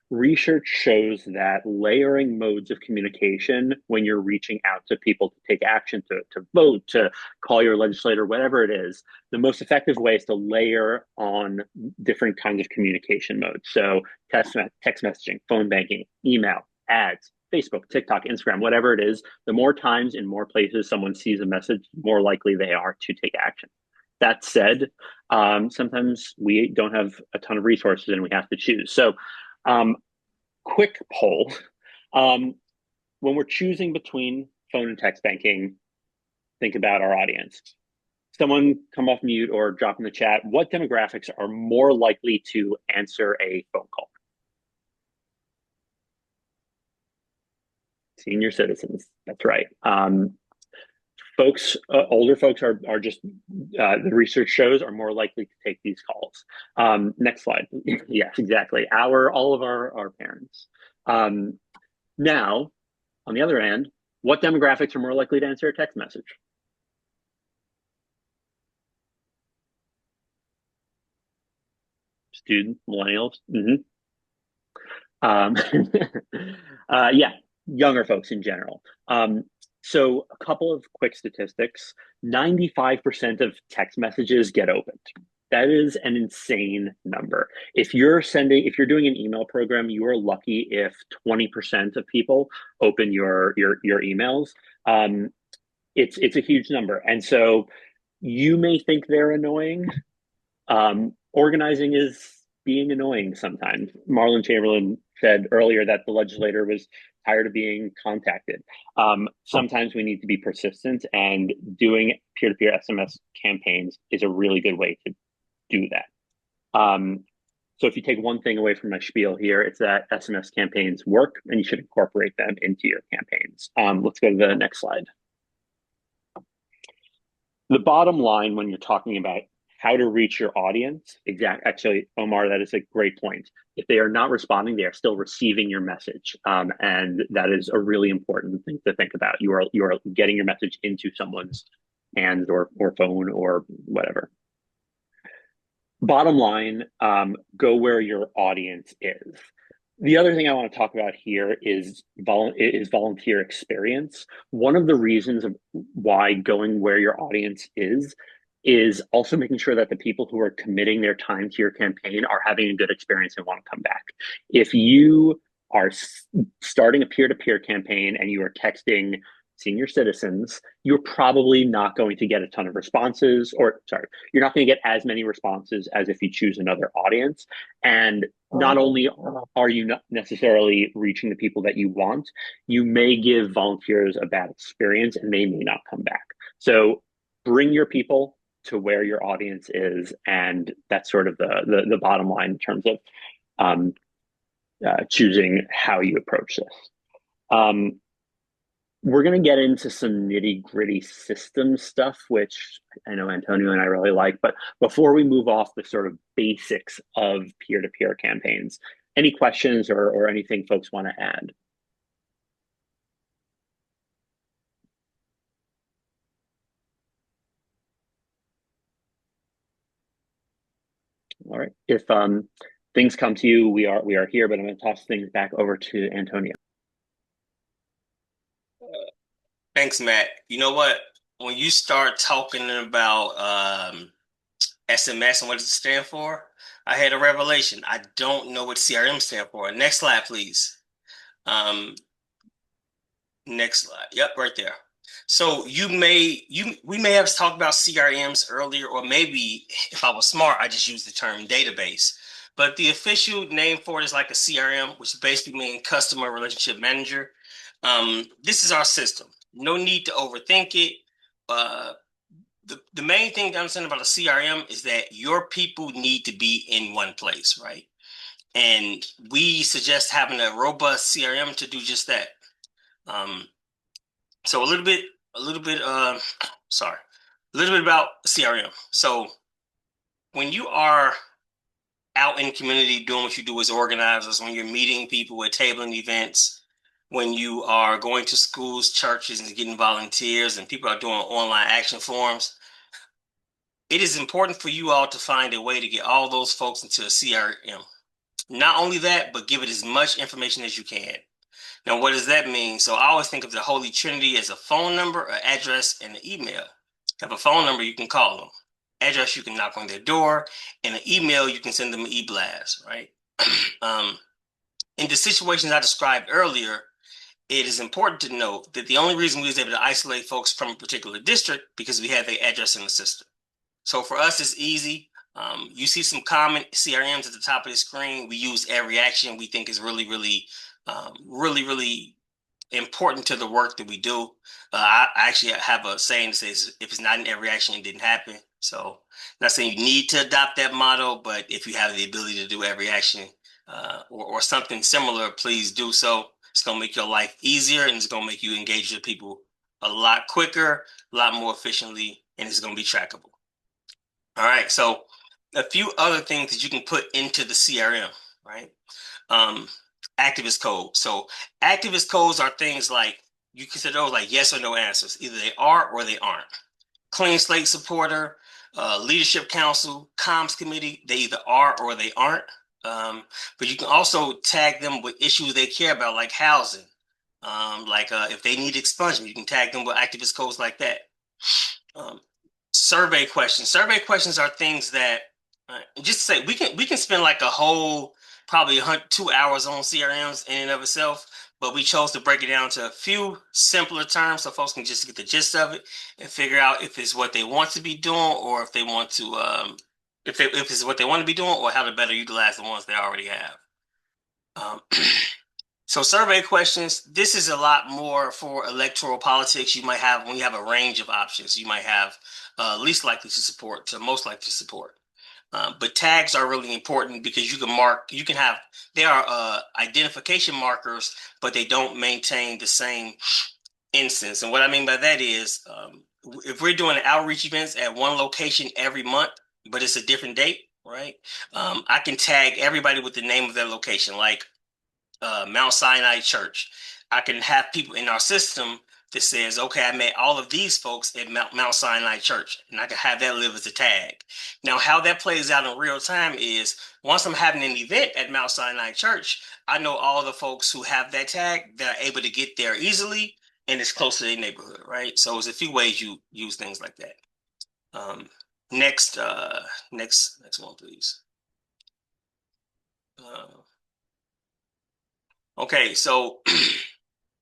Speaker 9: Research shows that layering modes of communication when you're reaching out to people to take action, to vote, to call your legislator, whatever it is, the most effective way is to layer on different kinds of communication modes. So text messaging, phone banking, email, ads, Facebook, TikTok, Instagram, whatever it is, the more times in more places someone sees a message, the more likely they are to take action. That said, sometimes we don't have a ton of resources and we have to choose. So quick poll. When we're choosing between phone and text banking, think about our audience. Someone come off mute or drop in the chat. What demographics are more likely to answer a phone call? Senior citizens, that's right. Older folks are just, the research shows, are more likely to take these calls. Next slide. Yes, exactly. All of our parents. Now, on the other hand, what demographics are more likely to answer a text message? Students, millennials. Yeah, younger folks in general. So a couple of quick statistics. 95% of text messages get opened. That is an insane number. If you're doing an email program, you are lucky if 20% of people open your emails. It's a huge number. And so you may think they're annoying, Organizing is being annoying sometimes. Marlon Chamberlain said earlier that the legislator was tired of being contacted. Sometimes we need to be persistent, and doing peer-to-peer SMS campaigns is a really good way to do that. So if you take one thing away from my spiel here, it's that SMS campaigns work and you should incorporate them into your campaigns. Let's go to the next slide. The bottom line when you're talking about how to reach your audience, actually, Omar, that is a great point. If they are not responding, they are still receiving your message. And that is a really important thing to think about. You are getting your message into someone's hands or phone or whatever. Bottom line, go where your audience is. The other thing I want to talk about here is volunteer experience. One of the reasons of why going where your audience is also making sure that the people who are committing their time to your campaign are having a good experience and want to come back. If you are starting a peer-to-peer campaign and you are texting senior citizens, you're probably not going to get a ton of responses, you're not going to get as many responses as if you choose another audience. And not only are you not necessarily reaching the people that you want, you may give volunteers a bad experience and they may not come back. So bring your people to where your audience is, and that's sort of the bottom line in terms of choosing how you approach this. We're going to get into some nitty-gritty system stuff, which I know Antonio and I really like. But before we move off the sort of basics of peer-to-peer campaigns, any questions or anything folks want to add? All right. If things come to you, we are here, but I'm going to toss things back over to Antonio.
Speaker 4: Thanks, Matt. You know what? When you start talking about SMS and what does it stand for, I had a revelation. I don't know what CRM stand for. Next slide, please. Next slide. Yep, right there. So we may have talked about CRMs earlier, or maybe if I was smart, I just used the term database. But the official name for it is like a CRM, which basically means customer relationship manager. This is our system. No need to overthink it. The main thing to understand about a CRM is that your people need to be in one place, right? And we suggest having a robust CRM to do just that. So a little bit about CRM. So when you are out in the community doing what you do as organizers, when you're meeting people at tabling events, when you are going to schools, churches, and getting volunteers, and people are doing online action forums, it is important for you all to find a way to get all those folks into a CRM. Not only that, but give it as much information as you can. Now, what does that mean? So I always think of the Holy Trinity as a phone number, an address, and an email. Have a phone number, you can call them. Address, you can knock on their door. And an email, you can send them an e-blast, right? In the situations I described earlier, it is important to note that the only reason we was able to isolate folks from a particular district because we had their address in the system. So for us, it's easy. You see some common CRMs at the top of the screen. We use every action we think is really important to the work that we do. I actually have a saying that says, if it's not in every action, it didn't happen. So not saying you need to adopt that motto, but if you have the ability to do every action or something similar, please do so. It's going to make your life easier, and it's going to make you engage with people a lot quicker, a lot more efficiently, and it's going to be trackable. All right, so a few other things that you can put into the CRM, right? Activist code. So activist codes are things like, you consider those like yes or no answers. Either they are or they aren't. Clean Slate supporter, leadership council, comms committee, they either are or they aren't. But you can also tag them with issues they care about, like housing. If they need expungement, you can tag them with activist codes like that. Survey questions. Survey questions are things that, just to say, we can spend like a whole probably 2 hours on CRMs in and of itself, but we chose to break it down to a few simpler terms so folks can just get the gist of it and figure out if it's what they want to be doing or if they want to if it's what they want to be doing, or how to better utilize the ones they already have. So survey questions, this is a lot more for electoral politics. You might have, when you have a range of options, you might have least likely to support to most likely to support. But tags are really important because they are identification markers, but they don't maintain the same instance. And what I mean by that is, if we're doing outreach events at one location every month, but it's a different date, right? I can tag everybody with the name of their location, like Mount Sinai Church. I can have people in our system that says, okay, I met all of these folks at Mount Sinai Church, and I can have that live as a tag. Now, how that plays out in real time is once I'm having an event at Mount Sinai Church, I know all the folks who have that tag that are able to get there easily, and it's close to their neighborhood, right? So there's a few ways you use things like that. Next one, please. Okay, so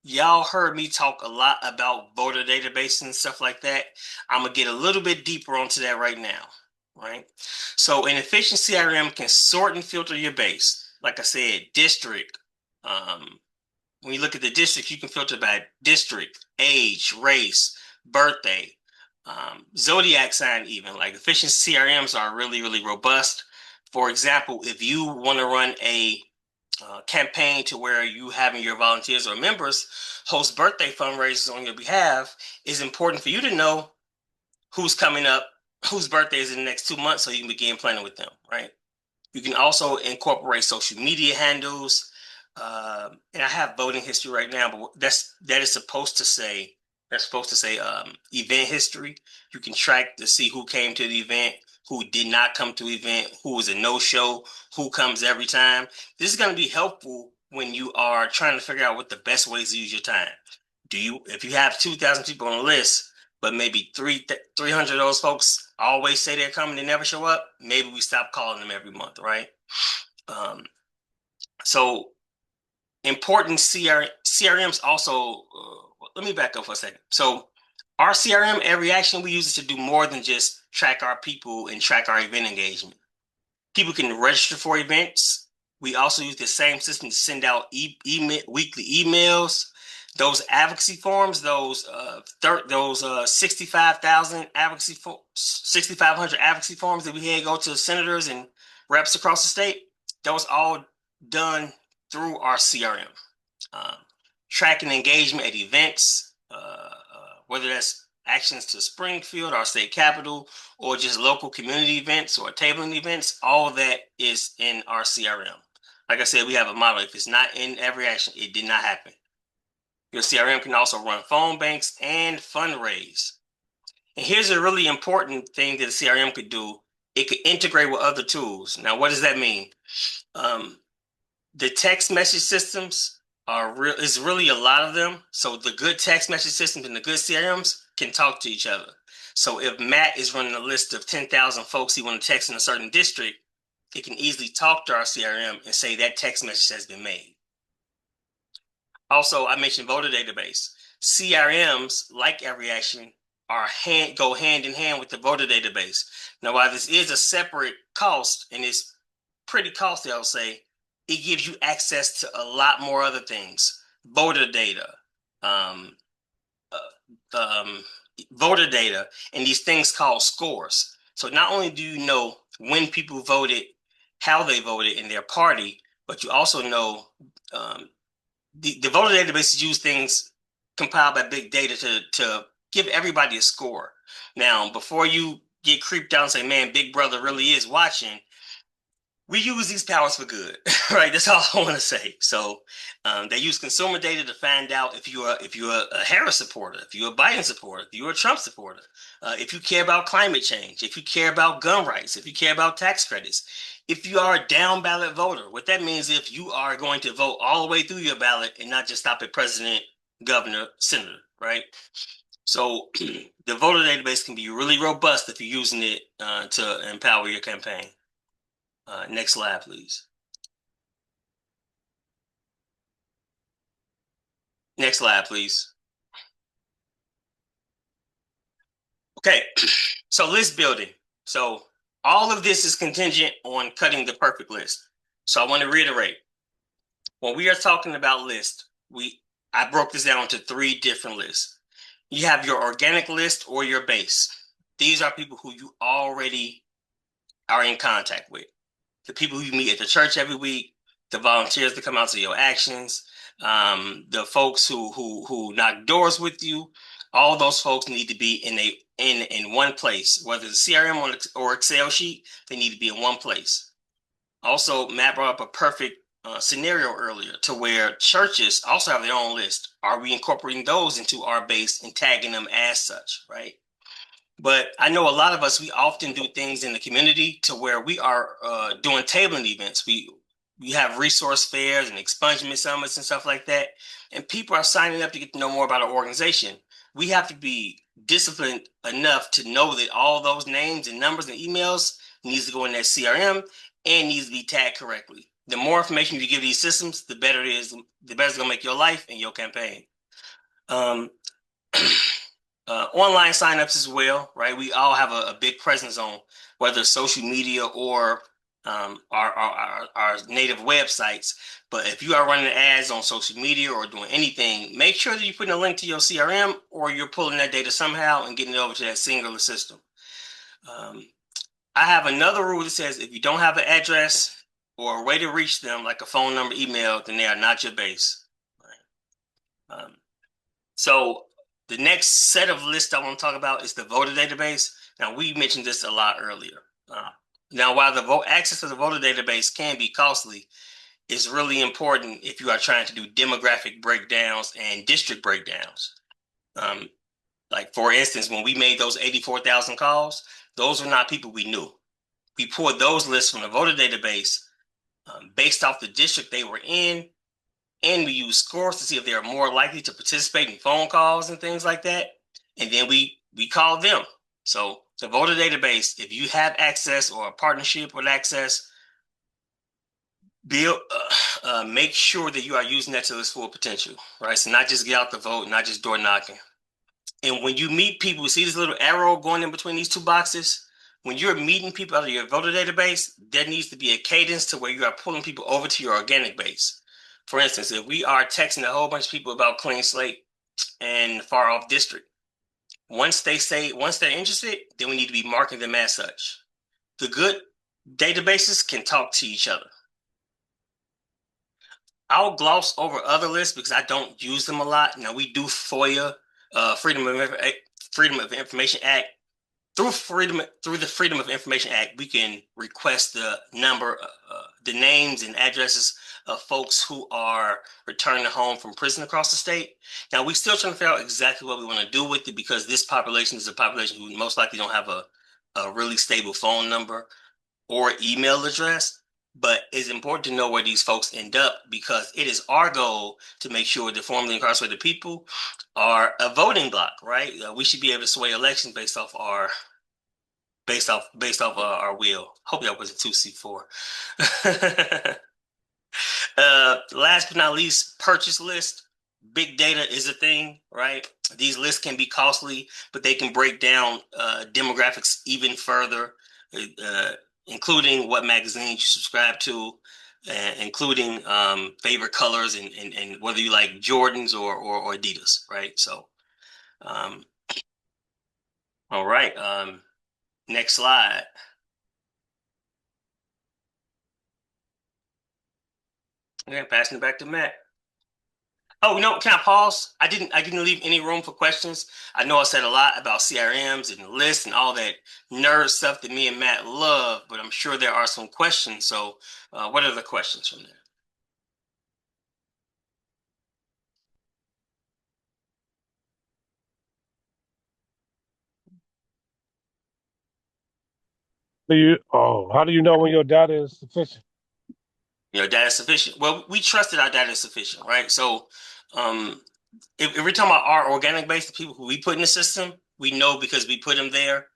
Speaker 4: y'all heard me talk a lot about voter database and stuff like that. I'm gonna get a little bit deeper onto that right now, right? So an efficient CRM can sort and filter your base. Like I said, district. When you look at the district, you can filter by district, age, race, birthday, zodiac sign even. Like efficient CRMs are really, really robust. For example, if you want to run a campaign to where you having your volunteers or members host birthday fundraisers on your behalf, it's important for you to know who's coming up, whose birthday is in the next 2 months, so you can begin planning with them, right? You can also incorporate social media handles. And I have voting history right now, but that is supposed to say event history. You can track to see who came to the event, who did not come to the event, who was a no-show, who comes every time. This is going to be helpful when you are trying to figure out what the best ways to use your time. If you have 2,000 people on a list, but maybe 300 of those folks always say they're coming and never show up, maybe we stop calling them every month, right? So important CRMs also, let me back up for a second. So our CRM, every action we use is to do more than just track our people and track our event engagement. People can register for events. We also use the same system to send out weekly emails. Those advocacy forms, those 65,000 6,500 advocacy forms that we had go to senators and reps across the state, those all done through our CRM. Tracking engagement at events, whether that's actions to Springfield, our state capital, or just local community events or tabling events, all of that is in our CRM. Like I said, we have a model. If it's not in every action, it did not happen. Your CRM can also run phone banks and fundraise. And here's a really important thing that a CRM could do. It could integrate with other tools. Now, what does that mean? The text message systems is really a lot of them. So the good text message systems and the good CRMs can talk to each other. So if Matt is running a list of 10,000 folks he want to text in a certain district, it can easily talk to our CRM and say that text message has been made. Also, I mentioned voter database. CRMs, like every action, go hand in hand with the voter database. Now, while this is a separate cost, and it's pretty costly, I'll say, it gives you access to a lot more other things. Voter data, voter data, and these things called scores. So not only do you know when people voted, how they voted in their party, but you also know the voter databases use things compiled by big data to give everybody a score. Now, before you get creeped out and say, man, Big Brother really is watching, we use these powers for good, right? That's all I want to say. So they use consumer data to find out if you're a Harris supporter, if you're a Biden supporter, if you're a Trump supporter, if you care about climate change, if you care about gun rights, if you care about tax credits, if you are a down ballot voter. What that means, if you are going to vote all the way through your ballot and not just stop at president, governor, senator, right? So the voter database can be really robust if you're using it to empower your campaign. Next slide, please. Next slide, please. Okay, so list building. So All of this is contingent on cutting the perfect list. So I want to reiterate, when we are talking about list, I broke this down into 3 different lists. You have your organic list or your base. These are people who you already are in contact with. The people who you meet at the church every week, the volunteers that come out to your actions, the folks who knock doors with you. All those folks need to be in one place. Whether it's a CRM or Excel sheet, they need to be in one place. Also, Matt brought up a perfect scenario earlier to where churches also have their own list. Are we incorporating those into our base and tagging them as such, right? But I know a lot of us, we often do things in the community to where we are doing tabling events. We have resource fairs and expungement summits and stuff like that. And people are signing up to get to know more about our organization. We have to be disciplined enough to know that all those names and numbers and emails needs to go in that CRM and needs to be tagged correctly. The more information you give these systems, the better it is, the better it's going to make your life and your campaign. Um, Online signups as well, right? We all have a big presence on whether social media or our native websites. But if you are running ads on social media or doing anything, make sure that you're putting a link to your CRM or you're pulling that data somehow and getting it over to that singular system. I have another rule that says if you don't have an address or a way to reach them, like a phone number, email, then they are not your base. Right? So the next set of lists I want to talk about is the voter database. Now, we mentioned this a lot earlier. Now, while the access to the voter database can be costly, it's really important if you are trying to do demographic breakdowns and district breakdowns. Like, for instance, when we made those 84,000 calls, those were not people we knew. We pulled those lists from the voter database based off the district they were in, and we use scores to see if they're more likely to participate in phone calls and things like that. And then we call them. So the voter database, if you have access or a partnership with access, make sure that you are using that to its full potential, right? So not just get out the vote, not just door knocking. And when you meet people, see this little arrow going in between these 2 boxes? When you're meeting people out of your voter database, there needs to be a cadence to where you are pulling people over to your organic base. For instance, if we are texting a whole bunch of people about Clean Slate and far off district, once they're interested, then we need to be marking them as such. The good databases can talk to each other. I'll gloss over other lists because I don't use them a lot. Now, we do FOIA, Freedom of Information Act. Through the Freedom of Information Act, we can request the names and addresses of folks who are returning home from prison across the state. Now, we're still trying to figure out exactly what we want to do with it because this population is a population who most likely don't have a really stable phone number or email address. But it's important to know where these folks end up because it is our goal to make sure the formerly incarcerated people are a voting bloc, right? We should be able to sway elections based off our will. Hope that wasn't 2C4. Last but not least, purchase list. Big data is a thing, right? These lists can be costly, but they can break down demographics even further, including what magazines you subscribe to, including favorite colors and whether you like Jordans or Adidas, right? So, all right. Next slide. Okay, passing it back to Matt. Oh, no, can I pause? I didn't leave any room for questions. I know I said a lot about CRMs and lists and all that nerd stuff that me and Matt love, but I'm sure there are some questions. So what are the questions from there?
Speaker 8: How do you know when your data is sufficient?
Speaker 4: Your data is sufficient. Well, we trusted our data is sufficient, right? So if we're talking about our organic base, the people who we put in the system, we know because we put them there.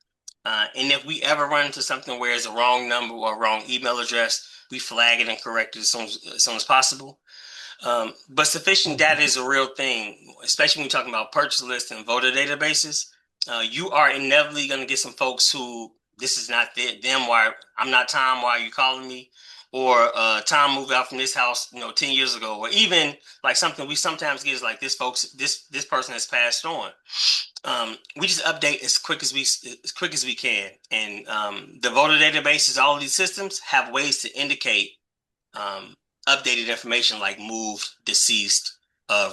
Speaker 4: And if we ever run into something where it's a wrong number or a wrong email address, we flag it and correct it as soon as possible. But sufficient data is a real thing, especially when you're talking about purchase lists and voter databases. You are inevitably going to get some folks who this is not them. Why I'm not Tom? Why are you calling me? Or Tom moved out from this house, 10 years ago. Or even like something we sometimes get is like this person has passed on. We just update as quick as we can. And the voter databases, all of these systems have ways to indicate updated information like moved, deceased,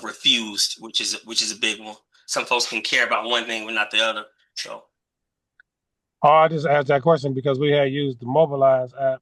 Speaker 4: refused, which is a big one. Some folks can care about one thing but not the other. So
Speaker 8: I just asked that question because we had used the Mobilize app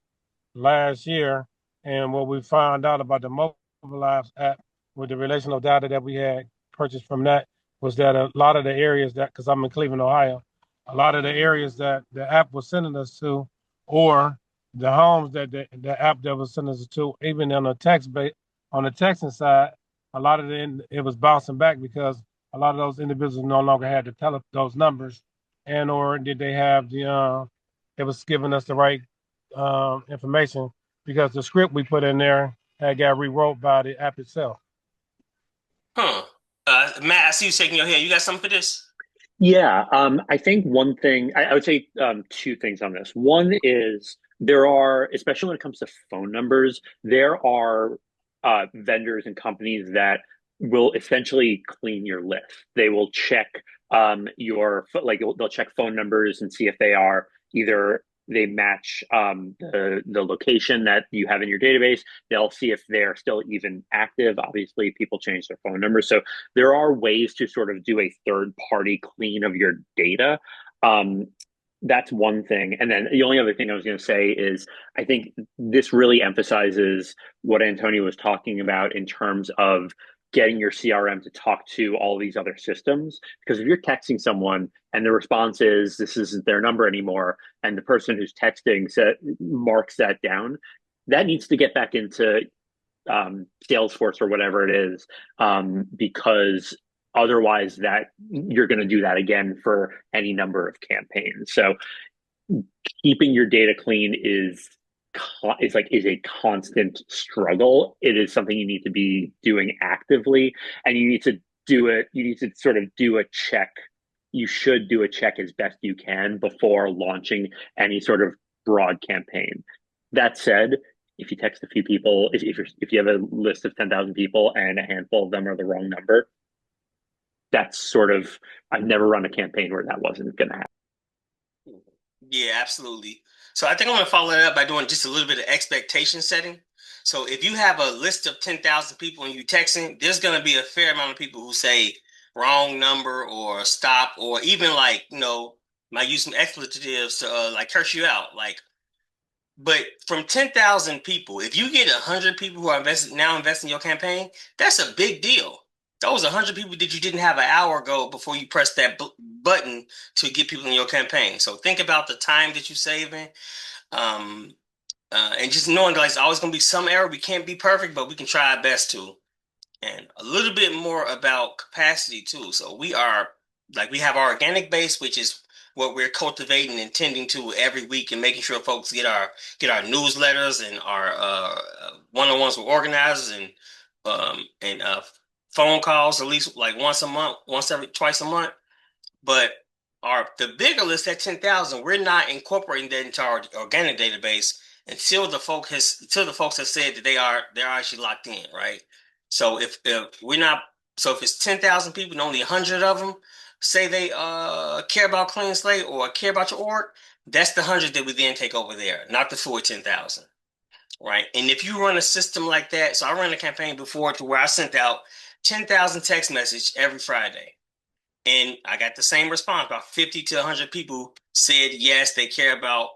Speaker 8: last year, and what we found out about the Mobilize app with the relational data that we had purchased from that was that a lot of the areas that, because I'm in Cleveland, Ohio, a lot of the areas that the app was sending us to, or the homes that the app that was sending us to, even on the on the texting side, a lot of it was bouncing back because a lot of those individuals no longer had to tell those numbers, and or did they have it was giving us the right information because the script we put in there had got rewrote by the app itself.
Speaker 4: Matt, I see you shaking your head. You got something for this?
Speaker 9: Yeah, I think one thing I would say two things on this. One is there are, especially when it comes to phone numbers, there are vendors and companies that will essentially clean your list. They will check they'll check phone numbers and see if they are either they match the location that you have in your database. They'll see if they're still even active. Obviously, people change their phone numbers, so there are ways to sort of do a third party clean of your data. That's one thing. And then the only other thing I was going to say is I think this really emphasizes what Antonio was talking about in terms of getting your CRM to talk to all these other systems. Because if you're texting someone and the response is this isn't their number anymore, and the person who's texting marks that down, that needs to get back into Salesforce or whatever it is, because otherwise that you're going to do that again for any number of campaigns. So keeping your data clean is a constant struggle. It is something you need to be doing actively, and you need to do it. You need to sort of do a check. You should do a check as best you can before launching any sort of broad campaign. That said, if you text a few people, if you have a list of 10,000 people and a handful of them are the wrong number, that's sort of, I've never run a campaign where that wasn't going to happen.
Speaker 4: Yeah, absolutely. So I think I'm going to follow that up by doing just a little bit of expectation setting. So if you have a list of 10,000 people and you texting, there's going to be a fair amount of people who say wrong number or stop, or even might use some expletives to like curse you out. But from 10,000 people, if you get 100 people who are investing in your campaign, that's a big deal. Those 100 people that you didn't have an hour ago before you pressed that button to get people in your campaign. So think about the time that you're saving, and just knowing that it's always going to be some error. We can't be perfect, but we can try our best to. And a little bit more about capacity too. So we have our organic base, which is what we're cultivating and tending to every week, and making sure folks get our newsletters and our one-on-ones with organizers and phone calls at least like once a month, twice a month. But the bigger list at 10,000, we're not incorporating that into our organic database until the folks have said that they're actually locked in, right? So if it's 10,000 people and only 100 of them say they care about Clean Slate or care about your org, that's the 100 that we then take over there, not the full 10,000, right? And if you run a system like that, so I ran a campaign before to where I sent out 10,000 text messages every Friday. And I got the same response. About 50 to 100 people said yes, they care about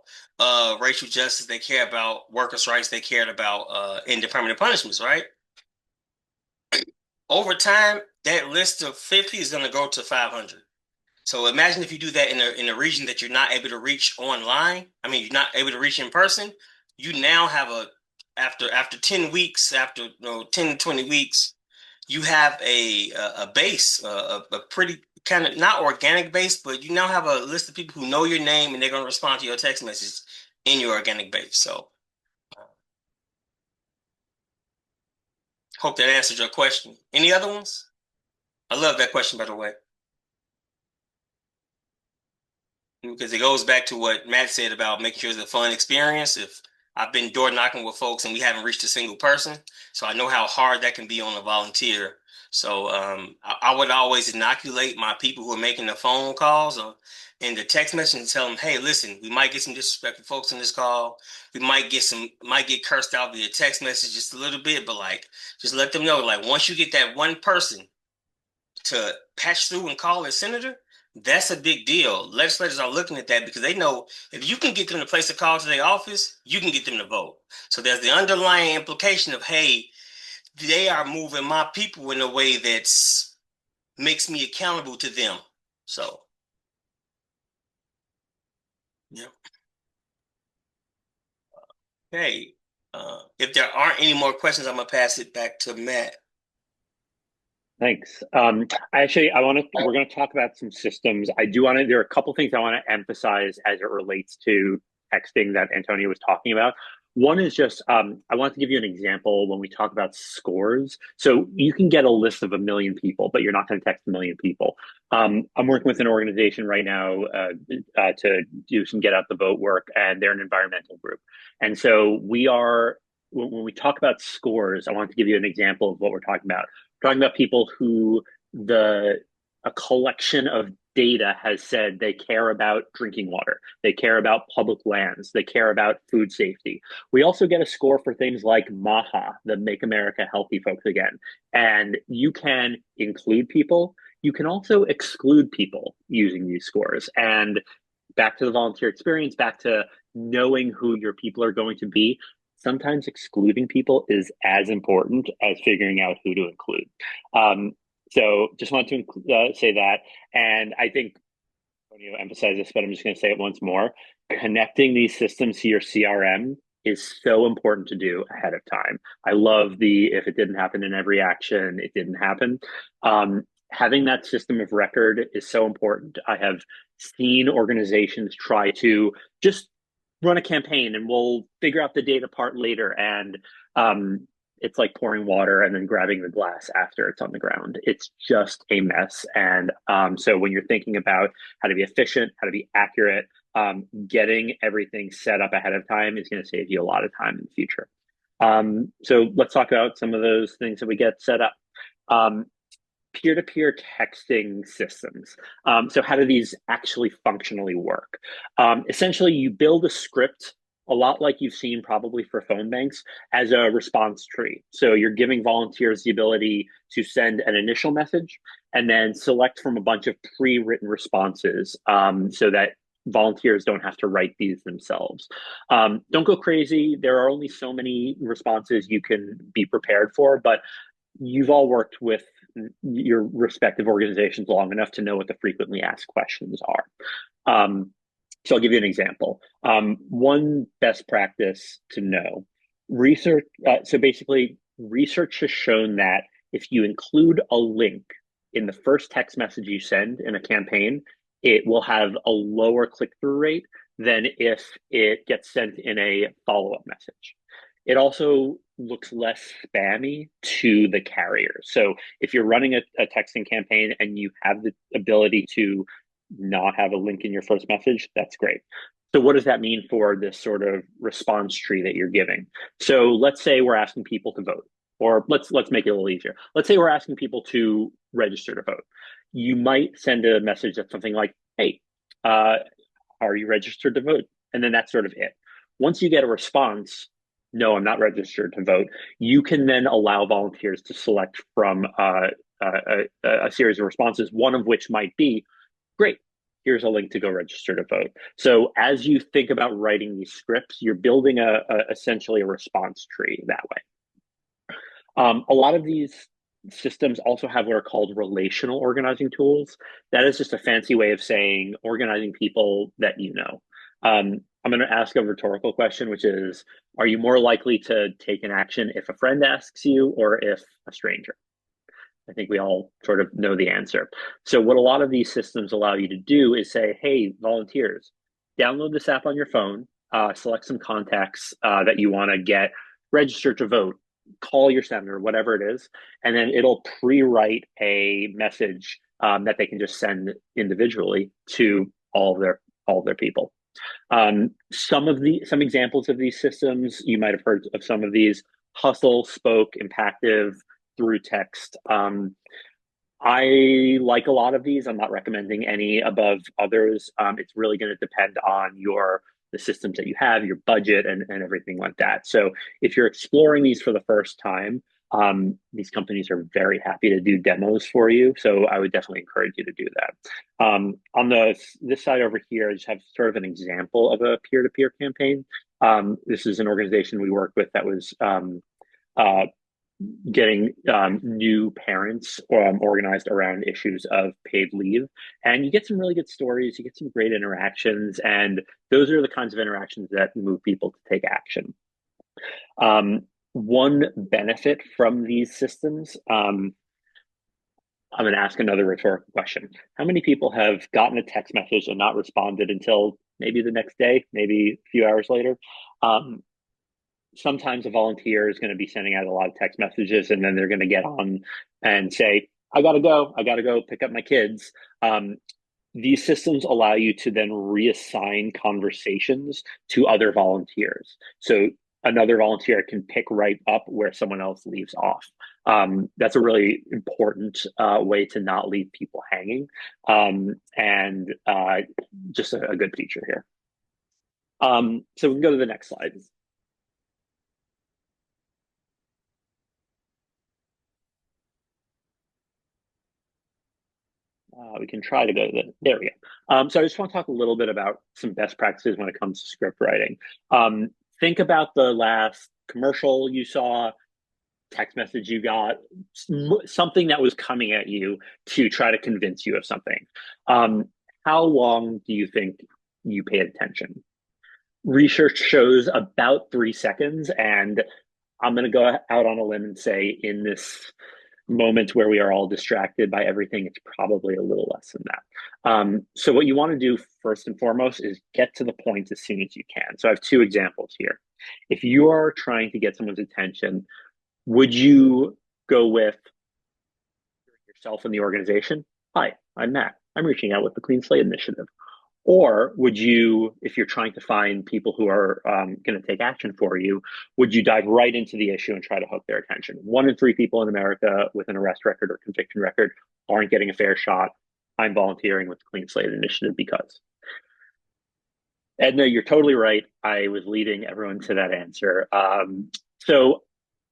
Speaker 4: racial justice, they care about workers' rights, they cared about indeterminate punishments, right? Over time, that list of 50 is going to go to 500. So imagine if you do that in a region that you're not able to reach online. I mean, you're not able to reach in person. You now have after 10 weeks, after 10 to 20 weeks, you have a base, a pretty kind of not organic base, but you now have a list of people who know your name and they're going to respond to your text message in your organic base. So hope that answered your question. Any other ones? I love that question, by the way. because it goes back to what Matt said about making sure it's a fun experience. If I've been door knocking with folks and we haven't reached a single person, so I know how hard that can be on a volunteer. So I would always inoculate my people who are making the phone calls or in the text message and tell them, hey, listen, we might get some disrespectful folks in this call. We might get cursed out via text message just a little bit, but like just let them know, like once you get that one person to patch through and call a senator, that's a big deal. Legislators are looking at that because they know if you can get them to place a call to their office, you can get them to vote. So there's the underlying implication of, hey, they are moving my people in a way that makes me accountable to them. So, yeah. Okay. If there aren't any more questions, I'm gonna pass it back to Matt.
Speaker 9: Thanks. We're going to talk about some systems. There are a couple things I want to emphasize as it relates to texting that Antonio was talking about. One is just, I want to give you an example when we talk about scores. So you can get a list of 1 million people, but you're not going to text 1 million people. I'm working with an organization right now to do some get out the vote work, and they're an environmental group. And so when we talk about scores, I want to give you an example of what we're talking about. Talking about people who a collection of data has said they care about drinking water, they care about public lands, they care about food safety. We also get a score for things like MAHA, the Make America Healthy Folks Again. And you can include people. You can also exclude people using these scores. And back to the volunteer experience, back to knowing who your people are going to be, sometimes excluding people is as important as figuring out who to include. So just want to say that. And I think Antonio emphasized this, but I'm just going to say it once more. Connecting these systems to your CRM is so important to do ahead of time. I love if it didn't happen in every action, it didn't happen. Having that system of record is so important. I have seen organizations try to just run a campaign and we'll figure out the data part later. And it's like pouring water and then grabbing the glass after it's on the ground. It's just a mess. And so when you're thinking about how to be efficient, how to be accurate, getting everything set up ahead of time is going to save you a lot of time in the future. So let's talk about some of those things that we get set up. Peer-to-peer texting systems. So how do these actually functionally work? Essentially, you build a script, a lot like you've seen probably for phone banks, as a response tree. So you're giving volunteers the ability to send an initial message and then select from a bunch of pre-written responses so that volunteers don't have to write these themselves. Don't go crazy. There are only so many responses you can be prepared for, but you've all worked with your respective organizations long enough to know what the frequently asked questions are. So I'll give you an example. One best practice to know, research. So basically, research has shown that if you include a link in the first text message you send in a campaign, it will have a lower click-through rate than if it gets sent in a follow-up message. It also looks less spammy to the carrier. So if you're running a texting campaign and you have the ability to not have a link in your first message, that's great. So what does that mean for this sort of response tree that you're giving? So let's say we're asking people to vote, or let's make it a little easier. Let's say we're asking people to register to vote. You might send a message that's something like, hey, are you registered to vote? And then that's sort of it. Once you get a response, no, I'm not registered to vote, you can then allow volunteers to select from a series of responses, one of which might be, great, here's a link to go register to vote. So as you think about writing these scripts, you're building essentially a response tree that way. A lot of these systems also have what are called relational organizing tools. That is just a fancy way of saying organizing people that you know. I'm going to ask a rhetorical question, which is, are you more likely to take an action if a friend asks you or if a stranger? I think we all sort of know the answer. So what a lot of these systems allow you to do is say, hey, volunteers, download this app on your phone, select some contacts that you want to get registered to vote, call your senator, whatever it is, and then it'll pre-write a message that they can just send individually to all of their all of their people. Some examples of these systems, you might have heard of some of these: Hustle, Spoke, Impactive, Through Text. I like a lot of these. I'm not recommending any above others. It's really going to depend on the systems that you have, your budget, and everything like that. So if you're exploring these for the first time, these companies are very happy to do demos for you. So I would definitely encourage you to do that. On this side over here, I just have sort of an example of a peer-to-peer campaign. This is an organization we work with that was getting new parents organized around issues of paid leave. And you get some really good stories, you get some great interactions, and those are the kinds of interactions that move people to take action. One benefit from these systems, I'm going to ask another rhetorical question. How many people have gotten a text message and not responded until maybe the next day, maybe a few hours later? Sometimes a volunteer is going to be sending out a lot of text messages, and then they're going to get on and say, I got to go pick up my kids. These systems allow you to then reassign conversations to other volunteers. So another volunteer can pick right up where someone else leaves off. That's a really important way to not leave people hanging, and just a good feature here. So we can go to the next slide. We can try to go to there we go. So I just want to talk a little bit about some best practices when it comes to script writing. Think about the last commercial you saw, text message you got, something that was coming at you to try to convince you of something. How long do you think you paid attention? Research shows about 3 seconds, and I'm going to go out on a limb and say in this moment where we are all distracted by everything, it's probably a little less than that. So what you want to do first and foremost is get to the point as soon as you can. So I have 2 examples here. If you are trying to get someone's attention, would you go with yourself and the organization? Hi, I'm Matt. I'm reaching out with the Clean Slate Initiative. Or would you, if you're trying to find people who are going to take action for you, would you dive right into the issue and try to hook their attention? 1 in 3 people in America with an arrest record or conviction record aren't getting a fair shot. I'm volunteering with the Clean Slate Initiative because. Edna, you're totally right. I was leading everyone to that answer. So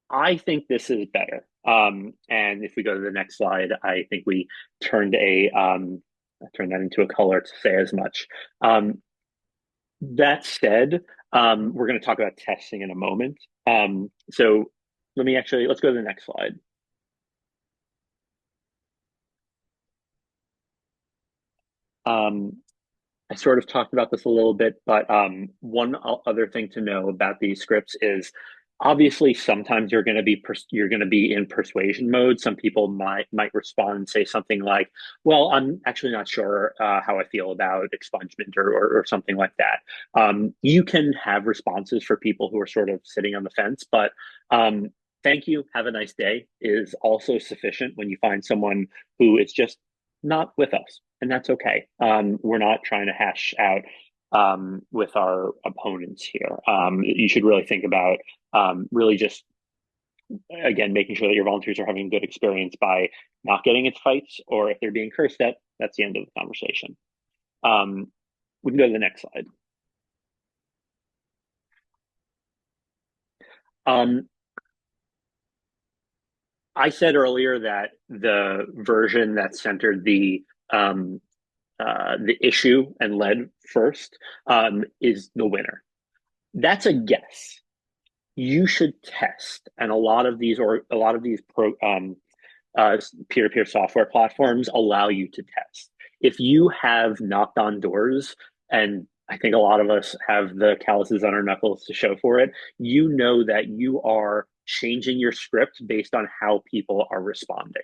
Speaker 9: I think this is better. And if we go to the next slide, I think we turned I turned that into a color to say as much. That said, we're going to talk about testing in a moment. So let's go to the next slide. I sort of talked about this a little bit, but one other thing to know about these scripts is obviously sometimes you're going to be in persuasion mode. Some people might respond and say something like, well, I'm actually not sure how I feel about expungement or something like that. You can have responses for people who are sort of sitting on the fence, but thank you, have a nice day is also sufficient when you find someone who is just not with us, and that's okay. We're not trying to hash out with our opponents here. You should really think about really just, again, making sure that your volunteers are having a good experience by not getting into fights, or if they're being cursed at, that's the end of the conversation. We can go to the next slide. I said earlier that the version that centered the issue and led first is the winner. That's a guess. You should test, and a lot of these peer-to-peer software platforms allow you to test. If you have knocked on doors, and I think a lot of us have the calluses on our knuckles to show for it, you know that you are changing your script based on how people are responding.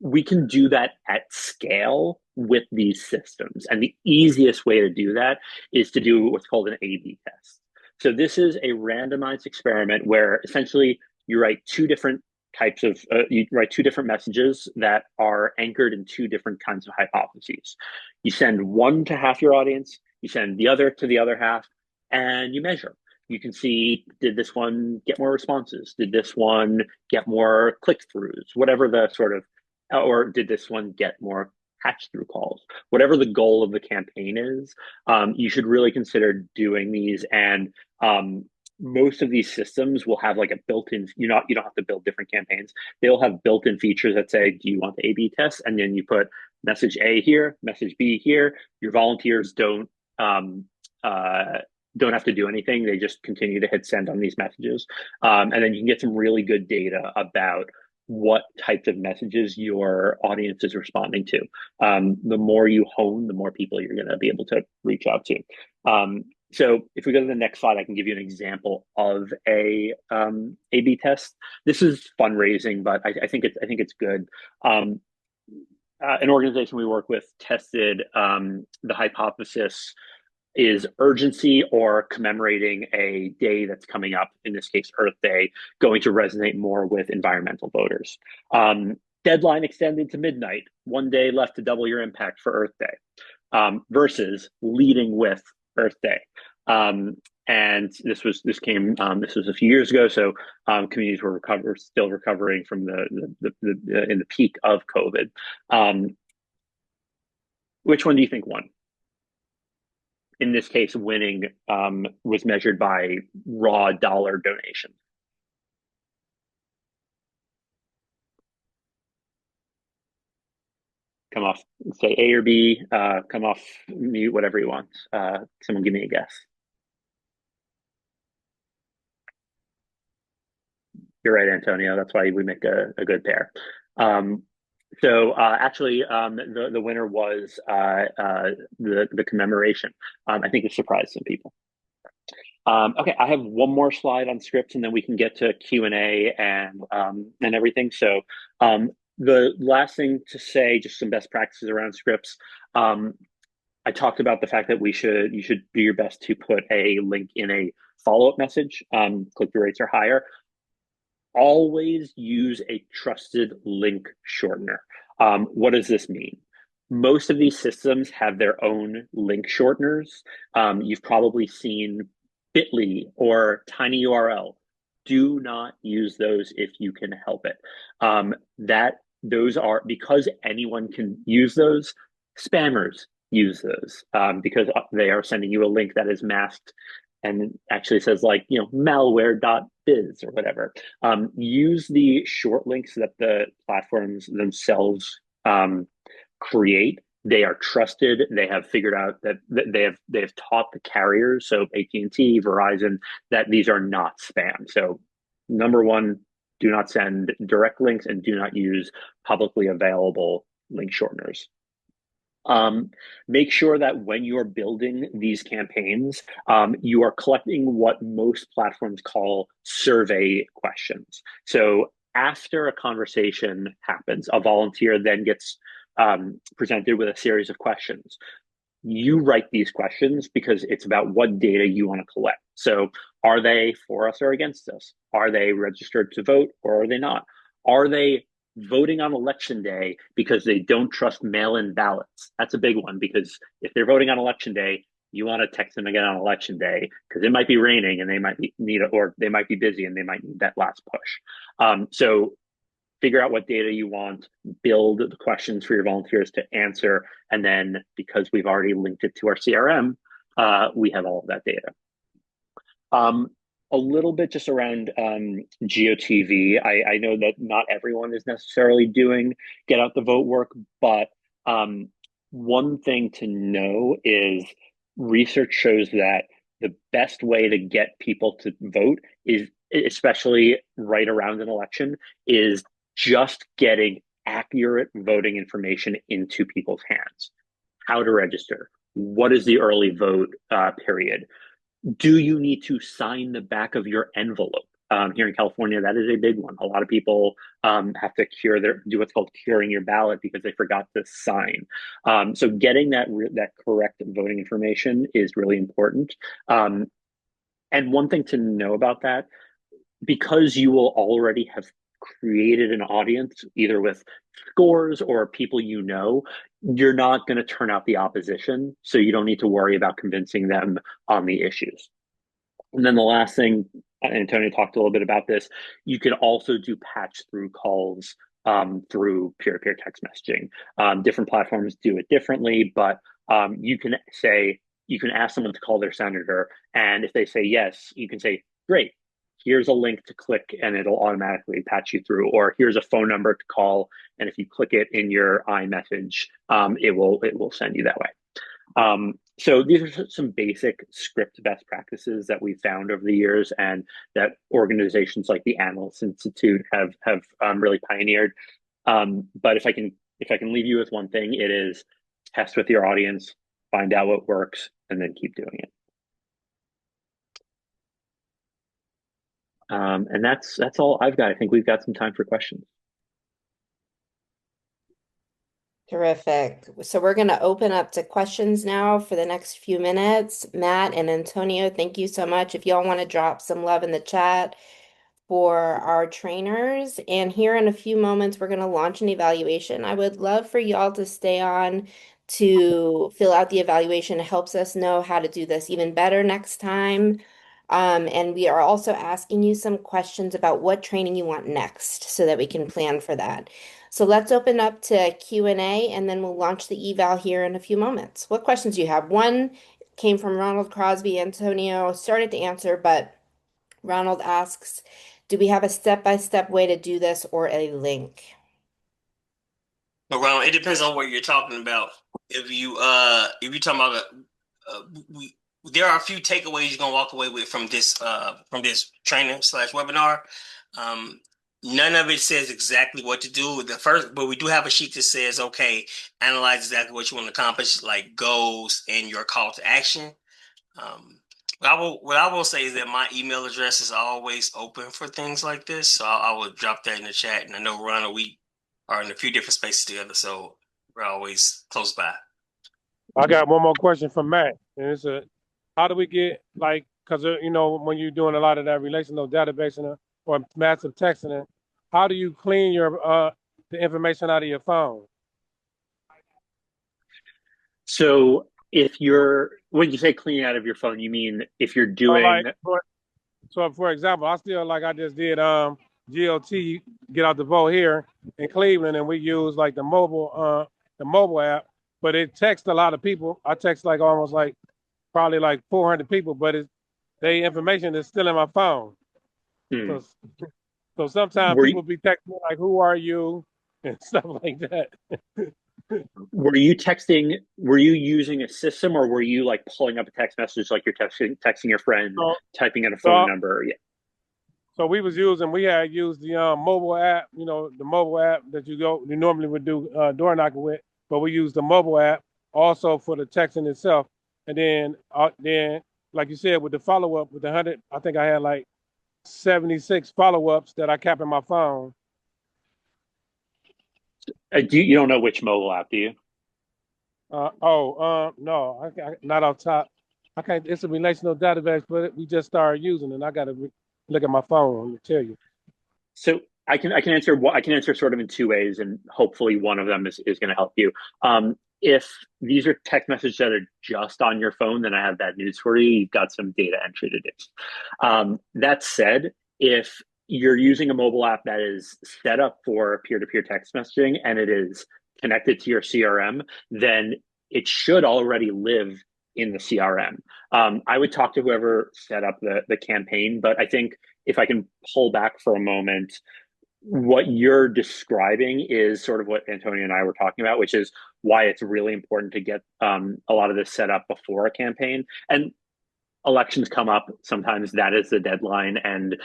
Speaker 9: We can do that at scale with these systems. And the easiest way to do that is to do what's called an A/B test. So this is a randomized experiment where essentially you write 2 different messages that are anchored in 2 different kinds of hypotheses. You send one to half your audience, you send the other to the other half, and you measure. You can see, did this one get more responses? Did this one get more click-throughs? Whatever the sort of, or did this one get more patch-through calls? Whatever the goal of the campaign is, you should really consider doing these. And most of these systems will have like a built-in, you don't have to build different campaigns. They'll have built-in features that say, do you want the A/B test? And then you put message A here, message B here. Your volunteers don't have to do anything. They just continue to hit send on these messages. And then you can get some really good data about what types of messages your audience is responding to. The more you hone, the more people you're going to be able to reach out to. So if we go to the next slide, I can give you an example of a A/B test. This is fundraising, but I think it's good. An organization we work with tested the hypothesis, is urgency or commemorating a day that's coming up, in this case Earth Day, going to resonate more with environmental voters. Deadline extended to midnight, 1 day left to double your impact for Earth Day, versus leading with Earth Day. And this was a few years ago, so communities were still recovering from in the peak of COVID. Which one do you think won? In this case, winning was measured by raw dollar donation. Come off, say A or B, come off mute, whatever you want. Someone give me a guess. You're right, Antonio. That's why we make a good pair. So actually, the winner was the commemoration. I think it surprised some people. Okay, I have one more slide on scripts, and then we can get to Q&A and everything. So the last thing to say, just some best practices around scripts. I talked about the fact that you should do your best to put a link in a follow-up message. Click-through rates are higher. Always use a trusted link shortener. What does this mean? Most of these systems have their own link shorteners. You've probably seen Bitly or tinyURL. Do not use those if you can help it. Those are, because anyone can use those, spammers use those because they are sending you a link that is masked and actually says like, malware.biz or whatever. Use the short links that the platforms themselves create. They are trusted. They have figured out that they have taught the carriers, so AT&T, Verizon, that these are not spam. So number one, do not send direct links and do not use publicly available link shorteners. Make sure that when you're building these campaigns, you are collecting what most platforms call survey questions. So after a conversation happens, a volunteer then gets presented with a series of questions. You write these questions because it's about what data you want to collect. So are they for us or against us? Are they registered to vote or are they not? Are they voting on election day because they don't trust mail-in ballots? That's a big one, because if they're voting on election day, you want to text them again on election day because it might be raining and they might or they might be busy and they might need that last push. So figure out what data you want, build the questions for your volunteers to answer, and then because we've already linked it to our CRM, we have all of that data. A little bit just around GOTV. I know that not everyone is necessarily doing get out the vote work, but one thing to know is research shows that the best way to get people to vote is, especially right around an election, is just getting accurate voting information into people's hands. How to register? What is the early vote period? Do you need to sign the back of your envelope? Here in California, that is a big one. A lot of people have to do what's called curing your ballot because they forgot to sign. So getting that correct voting information is really important. And one thing to know about that, because you will already have created an audience, either with scores or people you know, you're not going to turn out the opposition. So you don't need to worry about convincing them on the issues. And then the last thing, Antonio talked a little bit about this, you can also do patch through calls through peer-to-peer text messaging. Different platforms do it differently, but you can ask someone to call their senator, and if they say yes, you can say, great, here's a link to click and it'll automatically patch you through, or here's a phone number to call, and if you click it in your iMessage, it will send you that way. So these are some basic script best practices that we've found over the years, and that organizations like the Analyst Institute have really pioneered. But if I can leave you with one thing, it is test with your audience, find out what works, and then keep doing it. And that's all I've got. I think we've got some time for questions.
Speaker 1: Terrific. So we're going to open up to questions now for the next few minutes. Matt and Antonio, thank you so much. If y'all want to drop some love in the chat for our trainers. And here in a few moments, we're going to launch an evaluation. I would love for y'all to stay on to fill out the evaluation. It helps us know how to do this even better next time. And we are also asking you some questions about what training you want next so that we can plan for that. So let's open up to Q&A, and then we'll launch the eval here in a few moments. What questions do you have? One came from Ronald Crosby. Antonio started to answer, but Ronald asks, do we have a step-by-step way to do this or a link?
Speaker 4: So Ronald, it depends on what you're talking about. If you're talking about there are a few takeaways you're gonna walk away with from this training/webinar. None of it says exactly what to do. But we do have a sheet that says, okay, analyze exactly what you want to accomplish, like goals and your call to action. What I will say is that my email address is always open for things like this. So I will drop that in the chat. And I know, Ronald, we are in a few different spaces together, so we're always close by.
Speaker 8: I got one more question from Matt. And it's how do we get, like, because, when you're doing a lot of that relational database or massive texting, how do you clean the information out of your phone?
Speaker 9: So when you say clean out of your phone, you mean if you're doing...
Speaker 8: So for example, I just did GLT, get out the vote here in Cleveland, and we use like the mobile app, but it texts a lot of people. I text probably like 400 people, but their information is still in my phone. So sometimes people be texting like, who are you? And stuff like that.
Speaker 9: Were you using a system, or were you like pulling up a text message like you're texting your friend, typing in a phone number? Yeah.
Speaker 8: So we had used the mobile app, the mobile app that you normally would do door knocking with, but we used the mobile app also for the texting itself. And then like you said, with the follow-up with the 100, I think I had like 76 follow-ups that I kept in my phone.
Speaker 9: You don't know which mobile app, do you?
Speaker 8: No, I not off top. I can't. It's a relational database, but we just started using it. And I got to look at my phone to tell you.
Speaker 9: So I can answer sort of in two ways, and hopefully one of them is going to help you. If these are text messages that are just on your phone, then I have bad news for you. You've got some data entry to do. That said, if you're using a mobile app that is set up for peer-to-peer text messaging and it is connected to your CRM, then it should already live in the CRM. I would talk to whoever set up the campaign, but I think if I can pull back for a moment, what you're describing is sort of what Antonio and I were talking about, which is why it's really important to get a lot of this set up before a campaign. And elections come up. Sometimes that is the deadline, and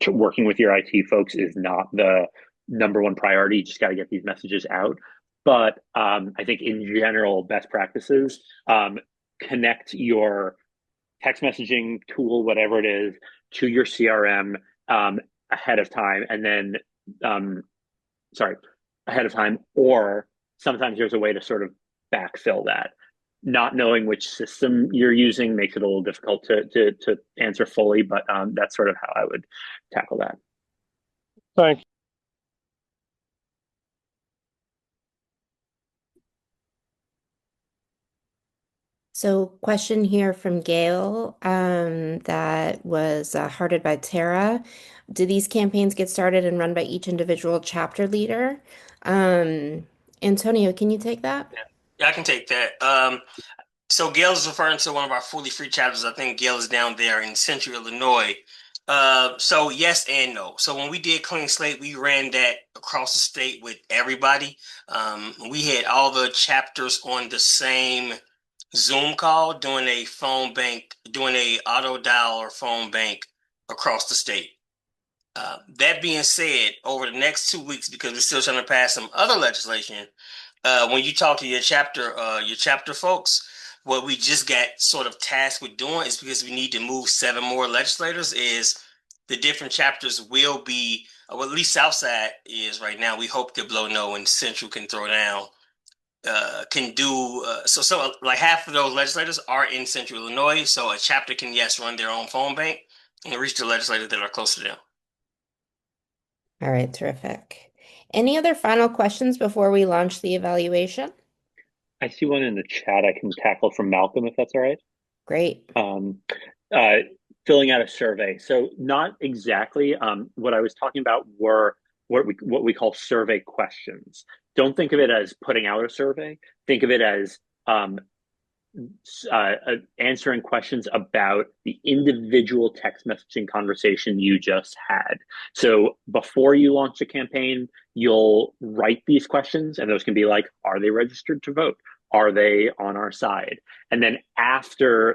Speaker 9: working with your IT folks is not the number one priority. You just got to get these messages out. But I think in general, best practices, connect your text messaging tool, whatever it is, to your CRM ahead of time, and then or sometimes there's a way to sort of backfill that. Not knowing which system you're using makes it a little difficult to answer fully, but that's sort of how I would tackle that.
Speaker 8: Thank you.
Speaker 1: So, question here from Gail, that was hearted by Tara. Do these campaigns get started and run by each individual chapter leader? Antonio, can you take that?
Speaker 4: Yeah, I can take that. So Gail is referring to one of our fully free chapters. I think Gail is down there in Central Illinois. So yes and no. So when we did Clean Slate, we ran that across the state with everybody. We had all the chapters on the same Zoom call doing a phone bank, doing a auto dial or phone bank across the state. That being said, over the next 2 weeks, because we're still trying to pass some other legislation, when you talk to your chapter folks, what we just got sort of tasked with doing is because we need to move 7 more legislators. Is the different chapters will be, well, at least Southside is right now. We hope to blow no and Central can throw down. Can do so like half of those legislators are in Central Illinois, so a chapter can yes run their own phone bank and reach the legislators that are close to them.
Speaker 1: All right, terrific. Any other final questions before we launch the evaluation?
Speaker 9: I see one in the chat I can tackle from Malcolm, if that's all right.
Speaker 1: Great.
Speaker 9: Uh, Filling out a survey. So not exactly. What I was talking about were what we call survey questions. Don't think of it as putting out a survey. Think of it as answering questions about the individual text messaging conversation you just had. So before you launch a campaign, you'll write these questions, and those can be like, are they registered to vote? Are they on our side? And then after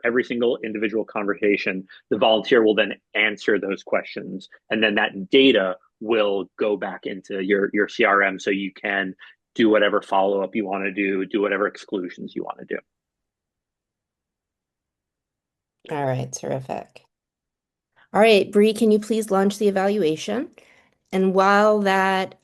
Speaker 9: every single individual conversation, the volunteer will then answer those questions, and then that data will go back into your CRM, so you can do whatever follow-up you want to do whatever exclusions you want to do.
Speaker 1: All right, terrific. All right, Bree, can you please launch the evaluation? And while that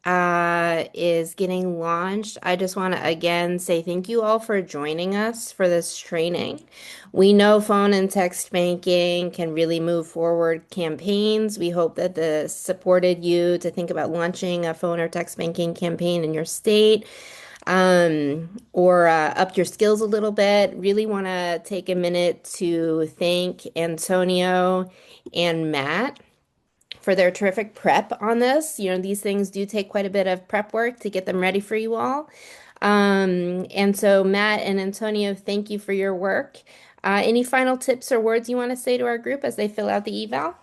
Speaker 1: is getting launched, I just want to again say thank you all for joining us for this training. We know phone and text banking can really move forward campaigns. We hope that this supported you to think about launching a phone or text banking campaign in your state, or upped your skills a little bit. Really want to take a minute to thank Antonio and Matt for their terrific prep on this. You know, these things do take quite a bit of prep work to get them ready for you all. And so, Matt and Antonio, thank you for your work. Any final tips or words you want to say to our group as they fill out the eval?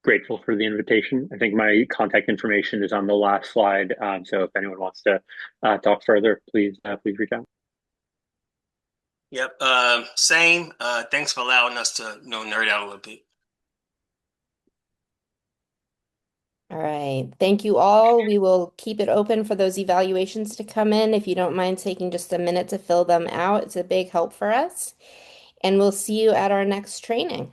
Speaker 9: Grateful for the invitation. I think my contact information is on the last slide. So if anyone wants to talk further, please reach out.
Speaker 4: Yep. Same. Thanks for allowing us to nerd out a little bit.
Speaker 1: All right. Thank you all. We will keep it open for those evaluations to come in. If you don't mind taking just a minute to fill them out, it's a big help for us. And we'll see you at our next training.